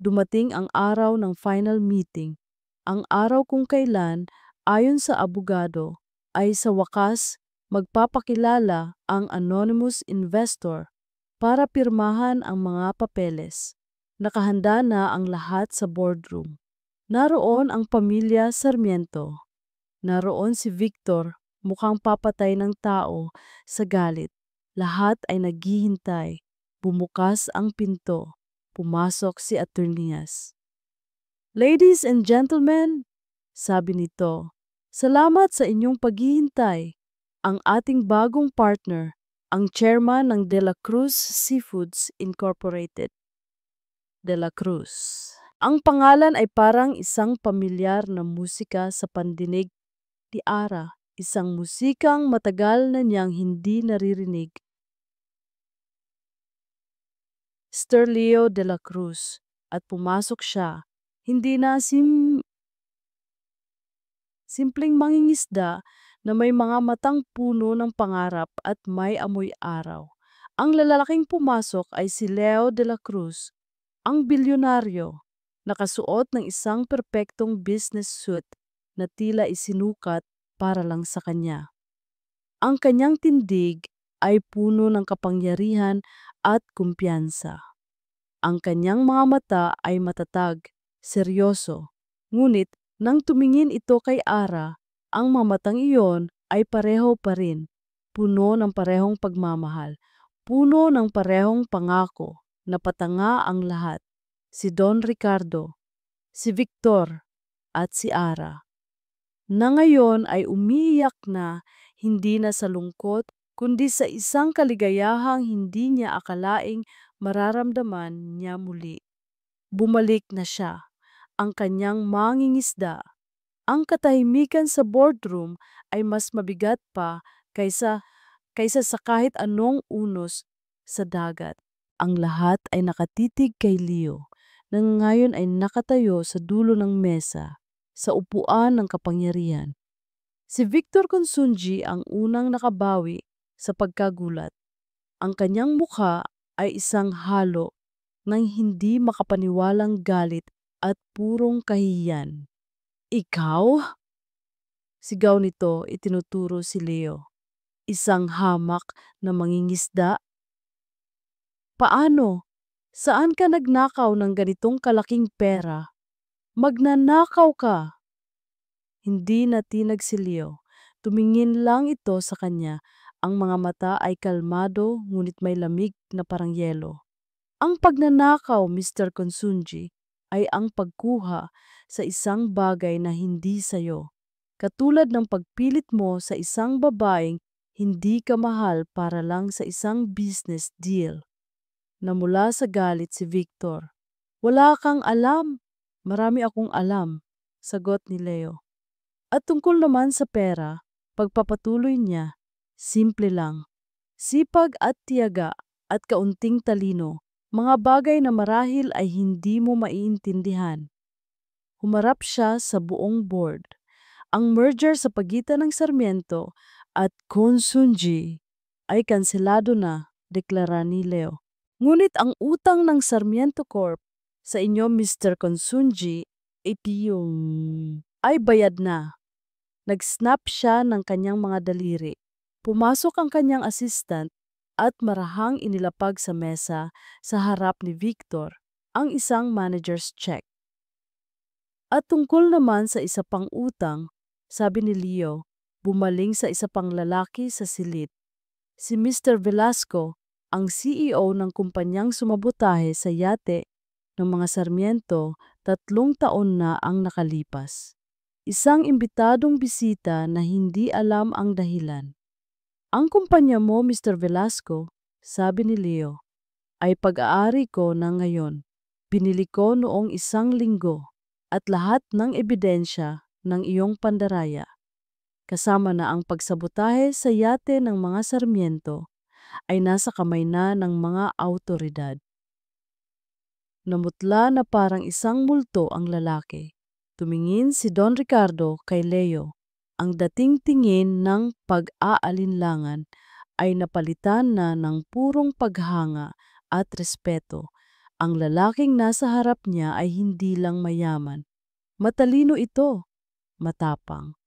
dumating ang araw ng final meeting. Ang araw kung kailan, ayon sa abogado, ay sa wakas magpapakilala ang anonymous investor para pirmahan ang mga papeles. Nakahanda na ang lahat sa boardroom. Naroon ang pamilya Sarmiento. Naroon si Victor, mukhang papatay ng tao sa galit. Lahat ay naghihintay. Bumukas ang pinto. Pumasok si Attorneyas. Ladies and gentlemen, sabi nito, salamat sa inyong paghihintay. Ang ating bagong partner, ang chairman ng De La Cruz Seafoods Incorporated. De La Cruz. Ang pangalan ay parang isang pamilyar na musika sa pandinig ni Ara, isang musikang matagal na niyang hindi naririnig. Mr. Leo De La Cruz, at pumasok siya, hindi na simpleng mangingisda na may mga matang puno ng pangarap at may amoy araw. Ang lalaking pumasok ay si Leo De La Cruz, ang bilyonaryo, nakasuot ng isang perpektong business suit na tila isinukat para lang sa kanya. Ang kanyang tindig ay puno ng kapangyarihan at kumpiyansa. Ang kanyang mga mata ay matatag, seryoso, ngunit nang tumingin ito kay Ara, ang mga matang iyon ay pareho pa rin. puno ng parehong pagmamahal, puno ng parehong pangako na patanga ang lahat. Si Don Ricardo, si Victor, at si Ara, na ngayon ay umiiyak na hindi na sa lungkot, kundi sa isang kaligayahang hindi niya akalaing mararamdaman niya muli. Bumalik na siya, ang kanyang mangingisda. Ang katahimikan sa boardroom ay mas mabigat pa kaysa kaysa sa kahit anong unos sa dagat. Ang lahat ay nakatitig kay Leo, na ngayon ay nakatayo sa dulo ng mesa, sa upuan ng kapangyarihan. Si Victor Consunji ang unang nakabawi sa pagkagulat. Ang kanyang mukha ay isang halo ng hindi makapaniwalang galit at purong kahihiyan. Ikaw? Sigaw nito, itinuturo si Leo. Isang hamak na mangingisda? Paano? Saan ka nagnakaw ng ganitong kalaking pera? Magnanakaw ka! Hindi natinag si Leo. Tumingin lang ito sa kanya. Ang mga mata ay kalmado ngunit may lamig na parang yelo. Ang pagnanakaw, Mr. Consunji, ay ang pagkuha sa isang bagay na hindi sayo. Katulad ng pagpilit mo sa isang babaeng hindi ka mahal para lang sa isang business deal. Namula sa galit si Victor. Wala kang alam. Marami akong alam, sagot ni Leo. At tungkol naman sa pera, pagpapatuloy niya, simple lang. Sipag at tiyaga at kaunting talino, mga bagay na marahil ay hindi mo maiintindihan. Humarap siya sa buong board. Ang merger sa pagitan ng Sarmiento at Consunji ay kanselado na, deklara ni Leo. Ngunit ang utang ng Sarmiento Corp sa inyo, Mr. Consunji, ay bayad na. Nag-snap siya ng kanyang mga daliri. Pumasok ang kanyang assistant at marahang inilapag sa mesa sa harap ni Victor ang isang manager's check. At tungkol naman sa isa pang utang, sabi ni Leo, bumaling sa isa pang lalaki sa silid. Si Mr. Velasco, ang CEO ng kumpanyang sumabotahe sa yate ng mga Sarmiento, 3 taon na ang nakalipas. Isang imbitadong bisita na hindi alam ang dahilan. Ang kumpanya mo, Mr. Velasco, sabi ni Leo, ay pag-aari ko na ngayon. Binili ko noong 1 linggo at lahat ng ebidensya ng iyong pandaraya. Kasama na ang pagsabotahe sa yate ng mga Sarmiento ay nasa kamay na ng mga awtoridad. Namutla na parang isang multo ang lalaki. Tumingin si Don Ricardo kay Leo. Ang dating tingin ng pag-aalinlangan ay napalitan na ng purong paghanga at respeto. Ang lalaking nasa harap niya ay hindi lang mayaman. Matalino ito, matapang,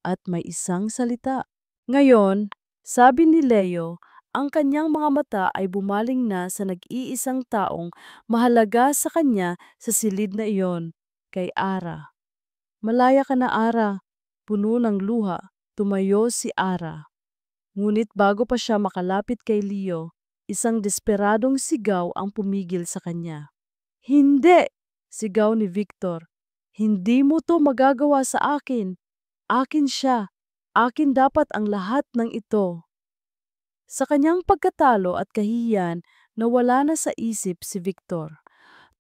at may isang salita. Ngayon, sabi ni Leo, ang kanyang mga mata ay bumaling na sa nag-iisang taong mahalaga sa kanya sa silid na iyon, kay Ara. Malaya ka na, Ara. Puno ng luha, tumayo si Ara. Ngunit bago pa siya makalapit kay Leo, isang desperadong sigaw ang pumigil sa kanya. Hindi! Sigaw ni Victor. Hindi mo to magagawa sa akin. Akin siya. Akin dapat ang lahat ng ito. Sa kanyang pagkatalo at kahihiyan, nawala na sa isip si Victor.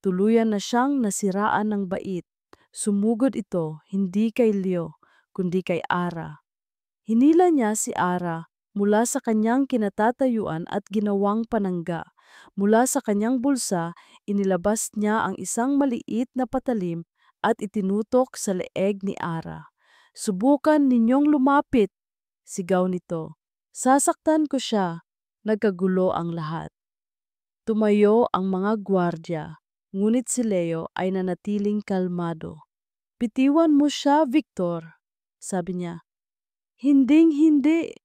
Tuluyan na siyang nasiraan ng bait. Sumugod ito hindi kay Leo, kundi kay Ara. Hinila niya si Ara mula sa kanyang kinatatayuan at ginawang panangga. Mula sa kanyang bulsa, inilabas niya ang isang maliit na patalim at itinutok sa leeg ni Ara. Subukan ninyong lumapit, sigaw nito. Sasaktan ko siya. Nagkagulo ang lahat. Tumayo ang mga gwardya, ngunit si Leo ay nanatiling kalmado. Bitiwan mo siya, Victor, sabi niya. Hinding-hindi.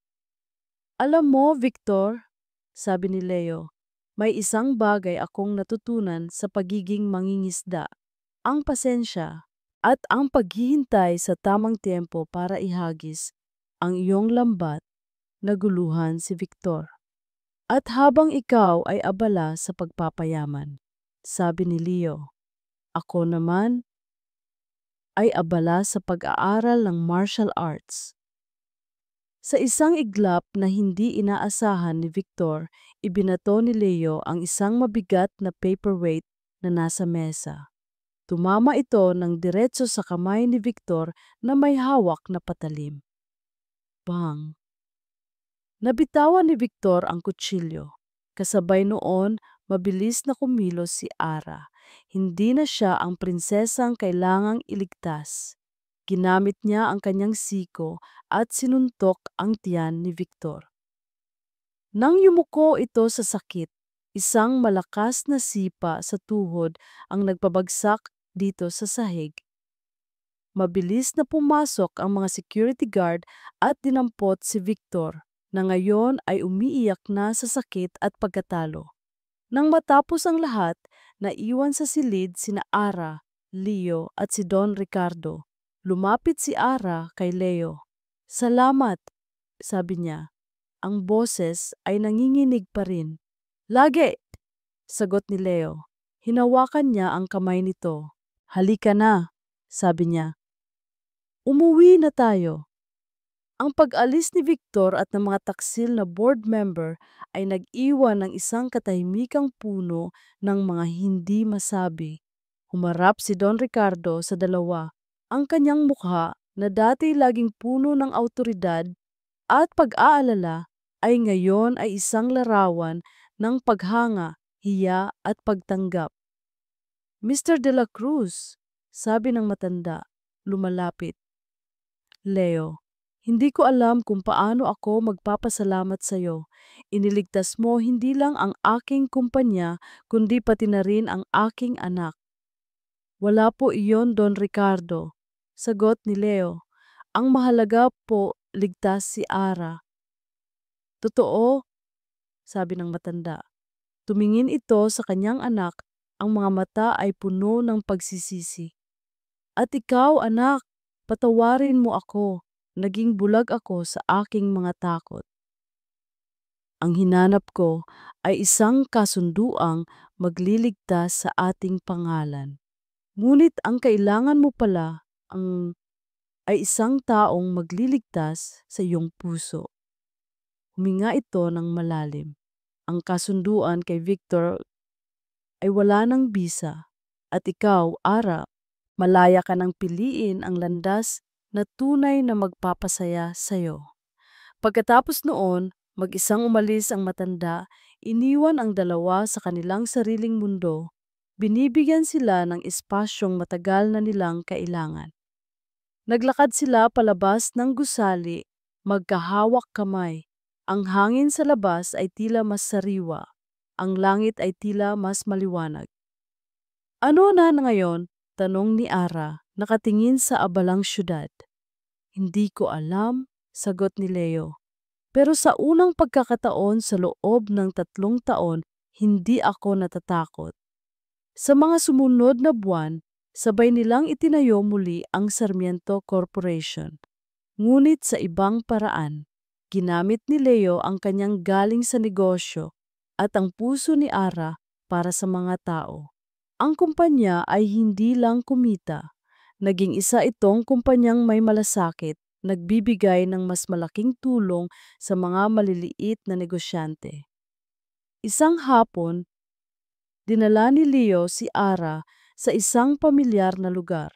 Alam mo, Victor, sabi ni Leo, may isang bagay akong natutunan sa pagiging mangingisda. Ang pasensya at ang paghihintay sa tamang tempo para ihagis ang iyong lambat. Naguluhan si Victor. At habang ikaw ay abala sa pagpapayaman, sabi ni Leo, ako naman ay abala sa pag-aaral ng martial arts. Sa isang iglap na hindi inaasahan ni Victor, ibinato ni Leo ang isang mabigat na paperweight na nasa mesa. Tumama ito ng diretso sa kamay ni Victor na may hawak na patalim. Bang! Nabitawan ni Victor ang kutsilyo. Kasabay noon, mabilis na kumilos si Ara. Hindi na siya ang prinsesang kailangang iligtas. Ginamit niya ang kanyang siko at sinuntok ang tiyan ni Victor. Nang yumuko ito sa sakit, isang malakas na sipa sa tuhod ang nagpabagsak dito sa sahig. Mabilis na pumasok ang mga security guard at dinampot si Victor na ngayon ay umiiyak na sa sakit at pagkatalo. Nang matapos ang lahat, naiwan sa silid sina Ara, Leo at si Don Ricardo. Lumapit si Ara kay Leo. Salamat, sabi niya. Ang boses ay nanginginig pa rin. Lagi, sagot ni Leo. Hinawakan niya ang kamay nito. Halika na, sabi niya. Umuwi na tayo. Ang pag-alis ni Victor at ng mga taksil na board member ay nag-iwan ng isang katahimikang puno ng mga hindi masabi. Humarap si Don Ricardo sa dalawa. Ang kanyang mukha na dati laging puno ng awtoridad at pag-aalala ay ngayon ay isang larawan ng paghanga, hiya at pagtanggap. Mr. De La Cruz, sabi ng matanda, lumalapit. Leo, hindi ko alam kung paano ako magpapasalamat sa iyo. Iniligtas mo hindi lang ang aking kumpanya, kundi pati na rin ang aking anak. Wala po iyon, Don Ricardo, sagot ni Leo. Ang mahalaga po, ligtas si Ara. Totoo, sabi ng matanda. Tumingin ito sa kanyang anak, ang mga mata ay puno ng pagsisisi. At ikaw, anak, patawarin mo ako. Naging bulag ako sa aking mga takot. Ang hinanap ko ay isang kasunduang magliligtas sa ating pangalan. Ngunit ang kailangan mo pala ay isang taong magliligtas sa iyong puso. Huminga ito ng malalim. Ang kasunduan kay Victor ay wala ng bisa. At ikaw, Ara, malaya ka nang piliin ang landas na tunay na magpapasaya sa'yo. Pagkatapos noon, mag-isang umalis ang matanda, iniwan ang dalawa sa kanilang sariling mundo, binibigyan sila ng espasyong matagal na nilang kailangan. Naglakad sila palabas ng gusali, magkahawak kamay. Ang hangin sa labas ay tila mas sariwa, ang langit ay tila mas maliwanag. Ano na ngayon? Tanong ni Ara, nakatingin sa abalang syudad. Hindi ko alam, sagot ni Leo. Pero sa unang pagkakataon sa loob ng 3 taon, hindi ako natatakot. Sa mga sumunod na buwan, sabay nilang itinayo muli ang Sarmiento Corporation. Ngunit sa ibang paraan, ginamit ni Leo ang kanyang galing sa negosyo at ang puso ni Ara para sa mga tao. Ang kumpanya ay hindi lang kumita. Naging isa itong kumpanyang may malasakit, nagbibigay ng mas malaking tulong sa mga maliliit na negosyante. Isang hapon, dinala ni Leo si Ara sa isang pamilyar na lugar,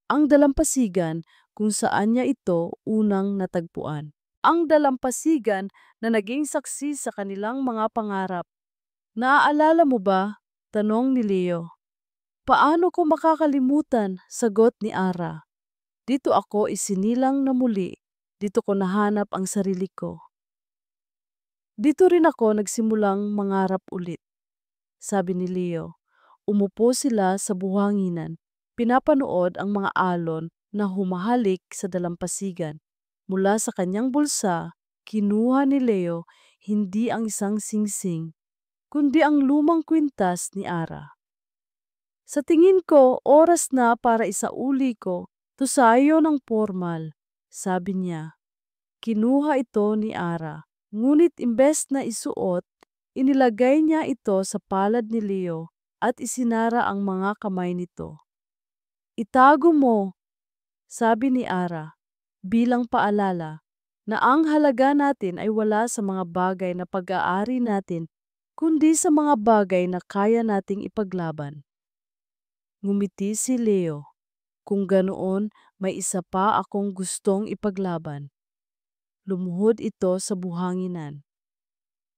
ang dalampasigan kung saan niya ito unang natagpuan. Ang dalampasigan na naging saksi sa kanilang mga pangarap. Naaalala mo ba? Tanong ni Leo. Paano ko makakalimutan? Sagot ni Ara. Dito ako isinilang na muli. Dito ko nahanap ang sarili ko. Dito rin ako nagsimulang mangarap ulit, sabi ni Leo. Umupo sila sa buhanginan. Pinapanood ang mga alon na humahalik sa dalampasigan. Mula sa kanyang bulsa, kinuha ni Leo hindi ang isang singsing, kundi ang lumang kwintas ni Ara. Sa tingin ko, oras na para isauli ko to sayo ng formal, sabi niya. Kinuha ito ni Ara, ngunit imbes na isuot, inilagay niya ito sa palad ni Leo at isinara ang mga kamay nito. Itago mo, sabi ni Ara, bilang paalala na ang halaga natin ay wala sa mga bagay na pag-aari natin, kundi sa mga bagay na kaya nating ipaglaban. Ngumiti si Leo. Kung ganoon, may isa pa akong gustong ipaglaban. Lumuhod ito sa buhanginan.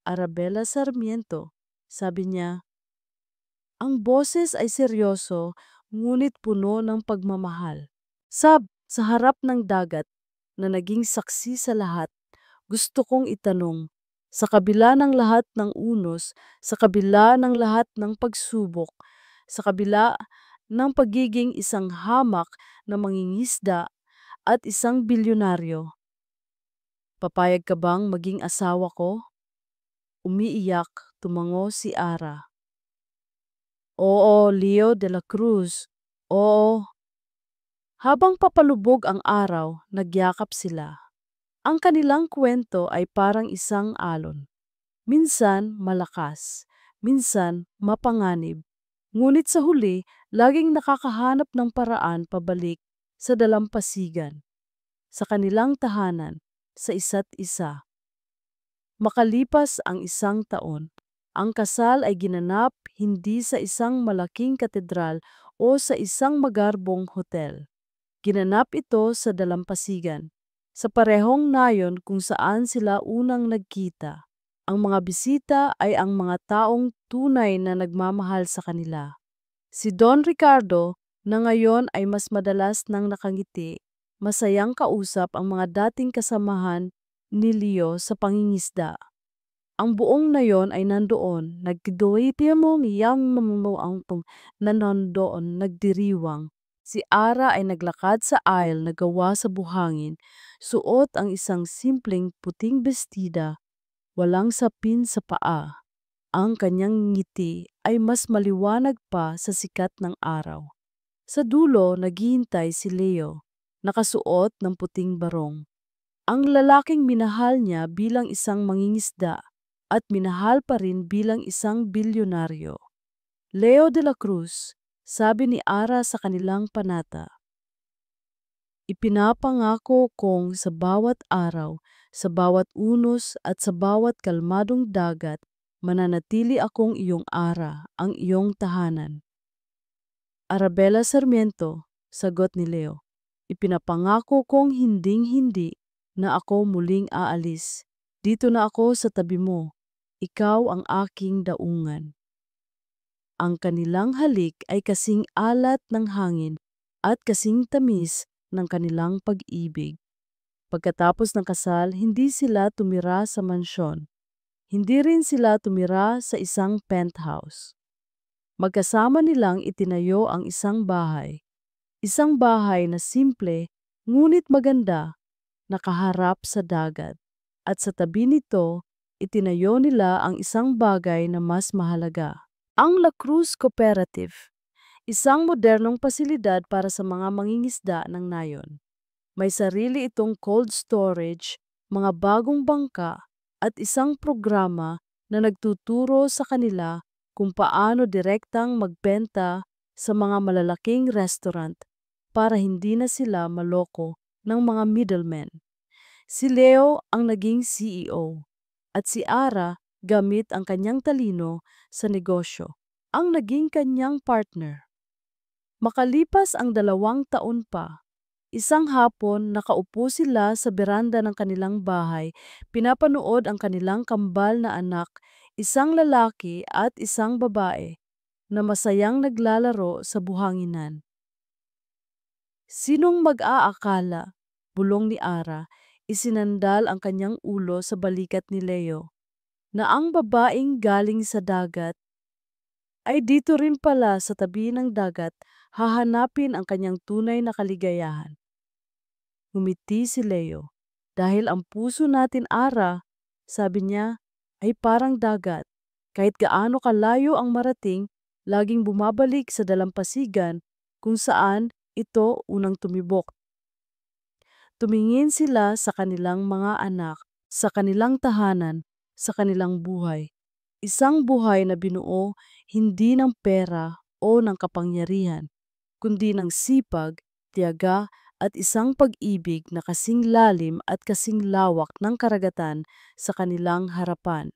Arabella Sarmiento, sabi niya, ang boses ay seryoso, ngunit puno ng pagmamahal. Sa harap ng dagat, na naging saksi sa lahat, gusto kong itanong, sa kabila ng lahat ng unos, sa kabila ng lahat ng pagsubok, sa kabila ng pagiging isang hamak na mangingisda at isang bilyonaryo, papayag ka bang maging asawa ko? Umiiyak, tumango si Ara. Oo, Leo de la Cruz. Oo. Habang papalubog ang araw, nagyakap sila. Ang kanilang kwento ay parang isang alon. Minsan malakas, minsan mapanganib. Ngunit sa huli, laging nakakahanap ng paraan pabalik sa dalampasigan, sa kanilang tahanan, sa isa't isa. Makalipas ang isang taon, ang kasal ay ginanap hindi sa isang malaking katedral o sa isang magarbong hotel. Ginanap ito sa dalampasigan, sa parehong nayon kung saan sila unang nagkita. Ang mga bisita ay ang mga taong tunay na nagmamahal sa kanila. Si Don Ricardo, na ngayon ay mas madalas nang nakangiti, masayang kausap ang mga dating kasamahan ni Leo sa pangingisda. Ang buong nayon ay nandoon, nagkidoiti mo ngiyang mamumuang nanondoon, nagdiriwang. Si Ara ay naglakad sa aisle na gawa sa buhangin, suot ang isang simpleng puting bestida, walang sapin sa paa. Ang kanyang ngiti ay mas maliwanag pa sa sikat ng araw. Sa dulo, naghihintay si Leo, nakasuot ng puting barong. Ang lalaking minahal niya bilang isang mangingisda at minahal pa rin bilang isang bilyonaryo. Leo de la Cruz, sabi ni Ara sa kanilang panata, ipinapangako kong sa bawat araw, sa bawat unos at sa bawat kalmadong dagat, mananatili akong iyong Ara, ang iyong tahanan. Arabella Sarmiento, sagot ni Leo, ipinapangako kong hinding-hindi na ako muling aalis. Dito na ako sa tabi mo, ikaw ang aking daungan. Ang kanilang halik ay kasing alat ng hangin at kasing tamis ng kanilang pag-ibig. Pagkatapos ng kasal, hindi sila tumira sa mansyon. Hindi rin sila tumira sa isang penthouse. Magkasama nilang itinayo ang isang bahay. Isang bahay na simple, ngunit maganda, nakaharap sa dagat. At sa tabi nito, itinayo nila ang isang bagay na mas mahalaga. Ang La Cruz Cooperative, isang modernong pasilidad para sa mga mangingisda ng nayon. May sarili itong cold storage, mga bagong bangka, at isang programa na nagtuturo sa kanila kung paano direktang magbenta sa mga malalaking restaurant para hindi na sila maloko ng mga middlemen. Si Leo ang naging CEO at si Ara gamit ang kanyang talino sa negosyo, ang naging kanyang partner. Makalipas ang 2 taon pa, isang hapon nakaupo sila sa beranda ng kanilang bahay, pinapanood ang kanilang kambal na anak, isang lalaki at isang babae, na masayang naglalaro sa buhanginan. Sinong mag-aakala, bulong ni Ara, isinandal ang kanyang ulo sa balikat ni Leo, na ang babaeng galing sa dagat ay dito rin pala sa tabi ng dagat hahanapin ang kanyang tunay na kaligayahan. Ngumiti si Leo. Dahil ang puso natin, Ara, sabi niya, ay parang dagat. Kahit gaano kalayo ang marating, laging bumabalik sa dalampasigan kung saan ito unang tumibok. Tumingin sila sa kanilang mga anak, sa kanilang tahanan, sa kanilang buhay. Isang buhay na binuo hindi ng pera o ng kapangyarihan, kundi ng sipag, tiyaga at isang pag-ibig na kasing lalim at kasing lawak ng karagatan sa kanilang harapan.